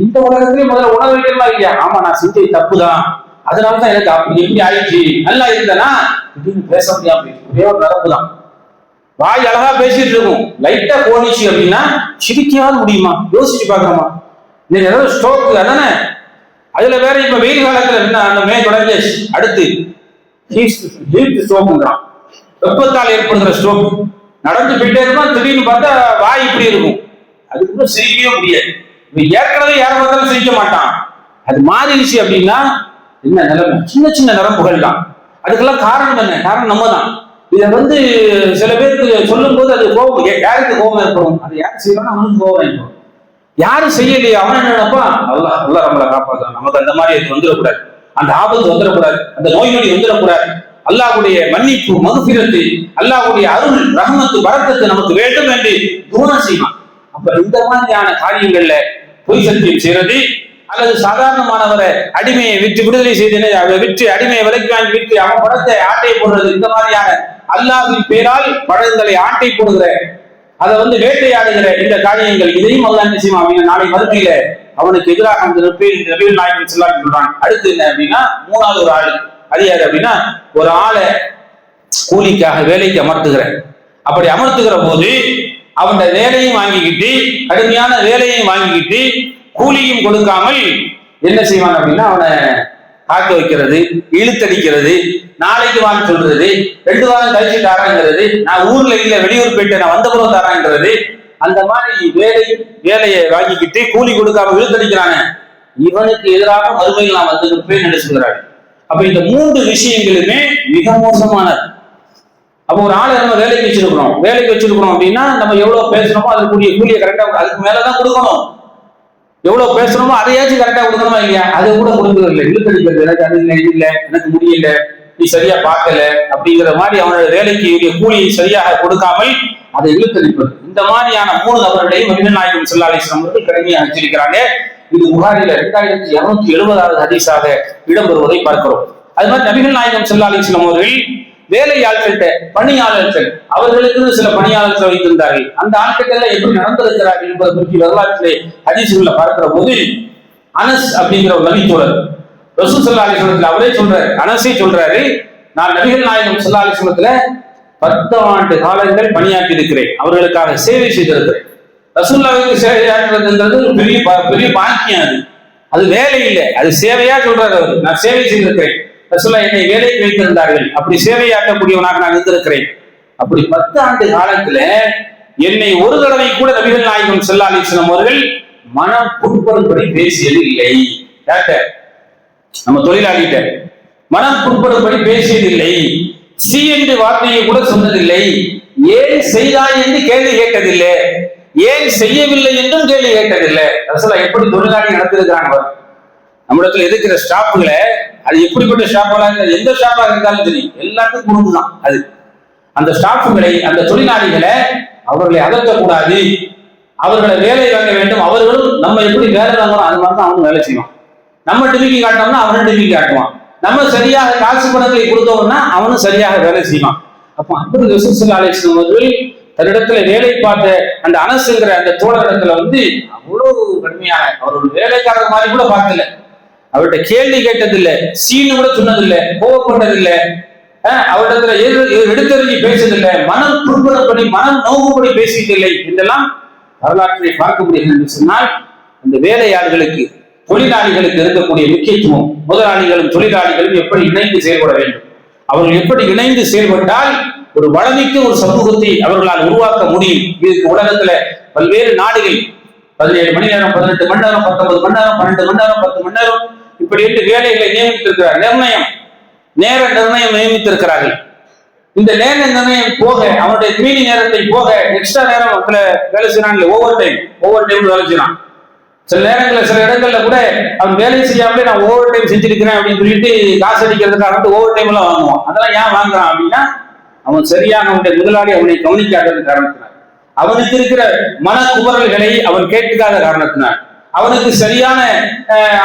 இந்த உலகத்திலே முதல்ல உணர வைக்கிறதா இல்லையா? ஆமா, நான் செஞ்சது தப்புதான், அதனாலதான் எனக்கு அப்படி எப்படி ஆயிடுச்சு, நல்லா இருந்தனா இப்படின்னு பேச முடியாம ஒரே ஒரு நடப்பு தான். வாய் அழகா பேசிட்டு இருக்கும், லைட்டா போனிச்சு அப்படின்னா சிரிக்கவாது முடியுமா? யோசிச்சு பாக்குறோமா? நீங்க ஏதாவது ஸ்ட்ரோக் அதானே. அதுல வேற இப்ப வெயில் காலத்துல என்ன அந்த மே தொடர்ந்து அடுத்து ஹீட் ஸ்ட்ரோக்ங்கிறான், வெப்பத்தால் ஏற்படுகிற ஸ்ட்ரோக். நடந்து போயிட்டே இருக்கும், திடீர்னு பார்த்தா வாய் இப்படி இருக்கும், அதுக்கு சிரிக்கவே முடியாது. ஏற்கனவே யார பார்த்தாலும் சிரிக்க மாட்டான். அது மாறிடுச்சு அப்படின்னா என்ன நிலைமை? சின்ன சின்ன நரம்புகள் தான். அதுக்கெல்லாம் காரணம் என்ன? காரணம் நம்ம தான். இதை வந்து சில பேருக்கு சொல்லும் போது அது கோபம், யாருக்கு கோபம் ஏற்படும்? அது யாரு செய்யறோம்னா அவனுக்கு கோபம் ஏற்படும். யாரும் செய்யலையே அவன் என்ன நினைப்பா, அல்லாஹ் நம்மளை காப்பாற்றான், நமக்கு அந்த மாதிரி வந்துடக்கூடாது, அந்த ஆபத்து வந்துடக்கூடாது, அந்த நோய் நொடி வந்துடக்கூடாது, அல்லாஹ்வுடைய மன்னிப்பு மக்ஃபிரத்து, அல்லாஹ்வுடைய அருள் ரஹ்மத்து பரக்கத்து நமக்கு வேண்டும் என்று துஆ செய்வான். அப்ப இந்த மாதிரியான காரியங்கள்ல பொய் சத்தியம் செய்யறது, அல்லது சாதாரணமானவரை அடிமையை விட்டு விடுதலை செய்து விட்டு அடிமையை விலைக்கு வாங்கி விட்டு அவன் பணத்தை ஆட்டை போடுறது, இந்த மாதிரியான அல்லாஹ்வின் பேரால் பழங்களை ஆட்டை போடுகிற, அதை வந்து வேட்டையாடுகிற இந்த காரியங்கள், இதையும் அல்லாஹ் என்ன செய்வான் அப்படின்னா, நாளை மறுமையில அவனுக்கு எதிராக அந்த நபிகள் நாயகம் ஸல்லல்லாஹு சொல்றாங்க. அடுத்து என்ன அப்படின்னா, மூணாவது ஒரு ஆளு, அது யாரு அப்படின்னா, ஒரு ஆளை கூலிக்காக வேலைக்கு அமர்த்துகிற. அப்படி அமர்த்துகிற போது அவன் வேலையும் வாங்கிக்கிட்டு, கடுமையான வேலையும் வாங்கிக்கிட்டு, கூலியும் கொடுக்காமல் என்ன செய்வான் அப்படின்னா, அவனை காக்க வைக்கிறது, இழுத்தடிக்கிறது, நாளைக்கு வாங்க சொல்றது, 2 வாரம் கழிச்சு தராங்கிறது, நான் ஊர்ல இல்ல வெளியூர் போயிட்டு நான் வந்தபுறம் தராங்கிறது, அந்த மாதிரி வேலையை வாங்கிக்கிட்டு கூலி கொடுக்காம இழுத்தடிக்கிறாங்க, இவனுக்கு எதிராக மறுமையில் நாம் வந்து நினைச்சுக்கிறார்கள். அப்ப இந்த 3 விஷயங்களுமே மிக மோசமானது. அப்போ ஒரு ஆளை நம்ம வேலைக்கு வச்சிருக்கிறோம் அப்படின்னா நம்ம எவ்வளவு பேசுறோமோ அதுக்குரிய கூலியை கரெக்டா அதுக்கு மேலதான் கொடுக்கணும். எவ்வளவு பேசுறோமோ அதையாச்சும் கரெக்டா கொடுக்கணுமா இல்லையா? அதை கூட கொடுக்கறது இல்லை, இழுத்தடிக்கிறது. எனக்கு அது இல்லை, இது இல்லை, எனக்கு முடியல, நீ சரியா பார்க்கல அப்படிங்கிற மாதிரி அவனோட வேலைக்கு கூலியை சரியாக கொடுக்காமல் அதை இழுத்தடிப்பது. இந்த மாதிரியான 3 நபர்களையும் நபிகள் நாயகம் ஸல்லல்லாஹு அலைஹி வஸல்லம் அவர்கள் கடுமையாக எச்சரிக்கிறாங்க. இது புகாரில 2270 ஹதீஸாக இடம்பெறுவதை பார்க்கிறோம். அது மாதிரி நபிகள் நாயகம் ஸல்லல்லாஹு அலைஹி வஸல்லம் அவர்கள் வேலையாட்கள்கிட்ட, பணியாளர்கள், அவர்களுக்கு சில பணியாளர்கள் வைத்திருந்தார்கள். அந்த ஆட்கள் எப்படி நடந்திருக்கிறார்கள் என்பதை பற்றி வரலாற்றிலே ஹதீஸ்களை பார்க்கிற போது அனஸ் அப்படிங்கிற ஒரு நபித்தோழர் ரசூல் ஸல்லல்லாஹு அலைஹி வஸல்லம் அவரே சொல்றாரு, அனஸே சொல்றாரு, நான் நபிகள் நாயகம் ஸல்லல்லாஹு அலைஹி வஸல்லத்துல 10 ஆண்டு காலங்கள் பணியாற்றி இருக்கிறேன், அவர்களுக்காக சேவை செய்திருக்கிறேன். ரசூலுல்லாஹ்வுக்கு சேவையாற்றுறதுன்றது பெரிய பாக்கியம். அது வேலை இல்லை, அது சேவையா சொல்றாரு அவர். நான் சேவை செய்திருக்கிறேன், ரசூலுல்லாஹ் என்னை வேலைக்கு வைத்திருந்தார்கள், அப்படி சேவையாற்றக்கூடியவனாக நான் இருந்திருக்கிறேன். அப்படி 10 ஆண்டு காலத்துல என்னை ஒரு தடவை கூட நபிகள் நாயகம் ஸல்லல்லாஹு அலைஹி வஸல்லம் அவர்கள் மனம் புண்படும்படி பேசியது இல்லை. நம்ம தொழிலாளிகிட்ட மனம் புண்படும்படி பேசியதில்லை, சி என்று வார்த்தையை கூட சொன்னதில்லை, ஏன் செய்தாய் என்று கேள்வி கேட்டதில்லை, ஏன் செய்யவில்லை என்றும் கேள்வி கேட்டதில்லை. ரசூலுல்லாஹ் எப்படி தொழிலாளி நடத்திருக்கிறாங்க. நம்மிடத்துல இருக்கிற ஸ்டாஃப்களை, அது எப்படிப்பட்ட ஸ்டாஃபாக, எந்த ஸ்டாஃபாக இருந்தாலும் சரி, எல்லாத்துக்கும் குடும்பம் தான் அது. அந்த ஸ்டாஃப்களை, அந்த தொழிலாளிகளை அவர்களை அகற்றக்கூடாது, அவர்களை வேலை வாங்க வேண்டும். அவர்களும் நம்ம எப்படி வேலை வாங்குறோம் அது மாதிரி தான் அவனும் வேலை செய்வான். நம்ம டிமிக்கி காட்டோம்னா அவனும் டிமிக்கி காட்டுவான். நம்ம சரியாக காசு பணங்களை கொடுத்தோம்னா அவனும் சரியாக வேலை செய்வான். அப்போ அப்படி ரசூல் ஸல்லல்லாஹு அலைஹி வஸல்லம் அவர்கள் தன்னிடத்துல வேலை பார்த்த அந்த அனஸ்ங்கிற அந்த தோழரிடத்துல வந்து அவ்வளவு கடுமையான, அவர் ஒரு வேலைக்காரர் மாதிரி கூட பார்க்கல, அவர்கிட்ட கேள்வி கேட்டதில்லை, சீனு கூட சொன்னதில்லை, கோவப்பட்டதில்லை, அவரிடத்துல எடுத்தறிஞ்சு பேசதில்லை, மனம் புண்படப்படி மனம் நோவுபடி பேசியதில்லை. இதெல்லாம் வரலாற்றை பார்க்க முடியும் என்று சொன்னால் அந்த வேலையாளர்களுக்கு, தொழிலாளிகளுக்கு இருக்கக்கூடிய முக்கியத்துவம், முதலாளிகளும் தொழிலாளிகளும் எப்படி இணைந்து செயல்பட வேண்டும், அவர்கள் எப்படி இணைந்து செயல்பட்டால் ஒரு வளமிக்க ஒரு சமூகத்தை அவர்களால் உருவாக்க முடியும். இதுக்கு உலகத்துல பல்வேறு நாடுகள் 17 மணி நேரம், 18 மணி நேரம், 19 மணி நேரம், 12 மணி நேரம், 10 மணி நேரம் இப்படி என்று வேலைகளை நியமித்திருக்கிறார். நேர நிர்ணயம் நியமித்திருக்கிறார்கள். இந்த நேர நிர்ணயம் போக, அவனுடைய மீதி நேரத்தை போக எக்ஸ்ட்ரா நேரம் வேலை செய்யறான். ஓவர் டைம் வேலை செய்யறான். சில நேரங்களில் சில இடங்கள்ல கூட அவன் வேலை செய்யாமலே நான் ஓவர் டைம் செஞ்சிருக்கிறேன் அப்படின்னு சொல்லிட்டு காசு அடிக்கிறதுக்காக ஓவர் டைம் எல்லாம் வாங்குவான். அதெல்லாம் ஏன் வாங்குறான் அப்படின்னா அவன் சரியான அவனுடைய முதலாளி அவனை கவனிக்காத காரணத்தினார், அவனுக்கு இருக்கிற மன குமரல்களை அவன் கேட்காத காரணத்தினார், அவனுக்கு சரியான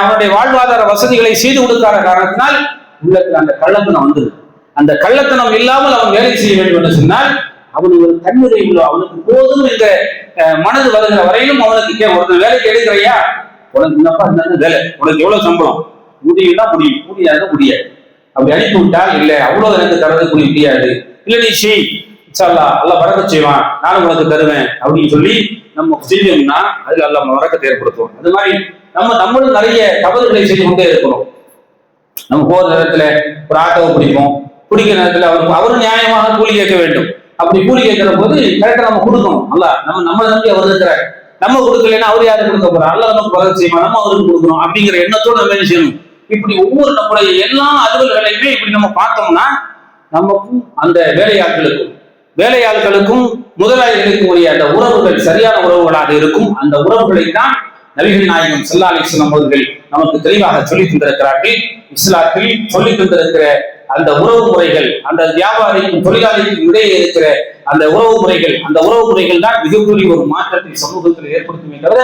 அவனுடைய வாழ்வாதார வசதிகளை செய்து கொடுக்காத காரணத்தினால் உள்ளத்தில் அந்த கள்ளத்தனம் வந்தது. அந்த கள்ளத்தனம் இல்லாமல் அவன் வேலை செய்ய வேண்டும் என்று சொன்னால் அவன் ஒரு தன்முறை உள்ள, அவனுக்கு போதும் இந்த மனது வருகிற வரையிலும் அவனுக்கு ஒருத்தர் வேலைக்கு எடுக்கிறையா, உனக்கு என்னப்பா இந்த வேலை, உனக்கு எவ்வளவு சம்பளம், முடியும்னா முடியும், முடியாது முடியாது, அப்படி அனுப்பி விட்டால் இல்லை அவ்வளவு எனக்கு தரது முடியாது, இல்லை நீ செய் அல்லாஹ் வரக்கச் செய்வான், நானும் உனக்கு தருவேன் அப்படின்னு சொல்லி நம்ம செஞ்சோம்னா அதுல அல்லாஹ் வரக்கத்தை ஏற்படுத்துவோம். அது மாதிரி நம்மளும் நிறைய தவறுகளை செய்து கொண்டே இருக்கிறோம். நம்ம போற நேரத்துல ஒரு ஆட்டோவை பிடிக்கிற நேரத்துல அவரும் நியாயமாக கூலி கேட்க வேண்டும். அப்படி கூலி கேட்கிற போது கரெக்டா நம்ம கொடுக்கணும். அல்லாஹ் நம்ம நம்பி அவர் இருக்கிறார், நம்ம கொடுக்கலன்னா அவர் யாரும் கொடுக்க போறோம், அல்லாஹ் நமக்கு வரக்கச் செய்வான், நம்ம அவருக்கு கொடுக்கணும் அப்படிங்கிற எண்ணத்தோடு நம்ம என்ன செய்யணும். இப்படி ஒவ்வொரு நம்முடைய எல்லா அலுவல்களையுமே இப்படி நம்ம பார்த்தோம்னா நமக்கும் அந்த வேலையாட்களுக்கும் முதலாளிகளுக்கும் உரிய அந்த உறவுகள் சரியான உறவுகளாக இருக்கும். அந்த உறவுகளை தான் நபிகள் நாயகம் ஸல்லல்லாஹு அலைஹி வஸல்லம் அவர்கள் நமக்கு தெளிவாக சொல்லித் தந்திருக்கிறார்கள். இஸ்லாத்தில் சொல்லித் தந்திருக்கிற அந்த உறவு முறைகள், அந்த வியாபாரிக்கும் தொழிலாளிக்கும் இடையே இருக்கிற அந்த உறவு முறைகள் தான் மிகப்பெரிய ஒரு மாற்றத்தை சமூகத்தில் ஏற்படுத்துமே தவிர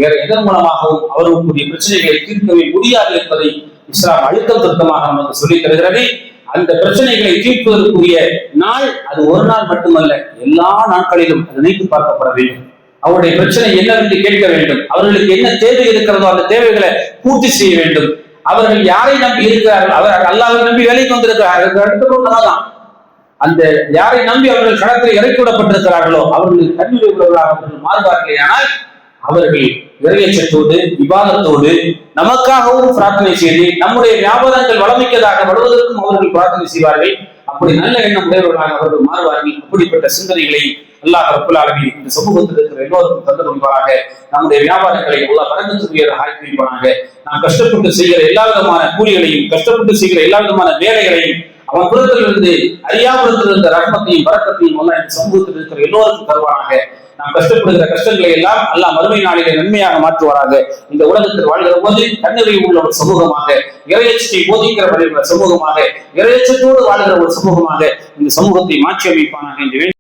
வேற எதன் மூலமாகவும் அவர்களுக்குரிய பிரச்சனைகளை தீர்க்கவே முடியாது என்பதை இஸ்லாம் அழுத்தம் திருத்தமாக நமக்கு சொல்லித் தருகிறது. அந்த பிரச்சனைகளை தீர்ப்பதற்குரிய நாள் அது ஒரு நாள் மட்டுமல்ல, எல்லா நாட்களிலும் அது நினைத்து பார்க்கப்பட வேண்டும். அவருடைய பிரச்சனை என்னவென்று கேட்க வேண்டும். அவர்களுக்கு என்ன தேவை இருக்கிறதோ அந்த தேவைகளை பூர்த்தி செய்ய வேண்டும். அவர்கள் யாரை நம்பி இருக்கிறார்கள், அவர் அல்லாஹ்வை நம்பி வேலைக்கு வந்திருக்கிறார்கள், அடுத்த அந்த யாரை நம்பி அவர்கள் களத்தில் இறக்கி விடப்பட்டிருக்கிறார்களோ அவர்களுக்கு கல்வி உள்ளவர்களாக அவர்கள் மாறுவார்களே. ஆனால் அவர்கள் இறையச்சத்தோடு விவாதத்தோடு நமக்காகவும் பிரார்த்தனை செய்து நம்முடைய வியாபாரங்கள் வளமிக்கதாக வருவதற்கும் அவர்கள் பிரார்த்தனை செய்வார்கள். அப்படி நல்ல எண்ணம் உடையவர்களாக அவர்கள் மாறுவார்கள். அப்படிப்பட்ட சிந்தனைகளை அல்லாஹ் ரப்பல் ஆலமீன் இந்த சமூகத்தில் இருக்கிற எல்லோருக்கும் தந்தருள்வாராக. நம்முடைய வியாபாரங்களை அல்லாஹ் பரக்கத்துக்குரியதாக ஆக்கி வைப்பானாக. நாம் கஷ்டப்பட்டு செய்கிற எல்லா விதமான கூலிகளையும், கஷ்டப்பட்டு செய்கிற எல்லா விதமான வேலைகளையும், அவன் புறத்தில் இருந்து அறியாபுரத்தில் இருந்த ரஹ்மத்தையும் பரக்கத்தையும் அல்லாஹ் இந்த சமூகத்தில் இருக்கிற எல்லோருக்கும் தருவானாக. நாம் கஷ்டப்படுகிற கஷ்டங்களை எல்லாம் அல்லாஹ் மறுமை நாளிலே நன்மையாக மாற்றுவாராக. இந்த உலகத்தில் வாழ்கிற போது தன்னிறைவு உள்ள ஒரு சமூகமாக, இறையச்சத்தை போதிக்கிற சமூகமாக, இறையச்சத்தோடு வாழ்கிற ஒரு சமூகமாக இந்த சமூகத்தை மாற்றி அமைப்பானாக.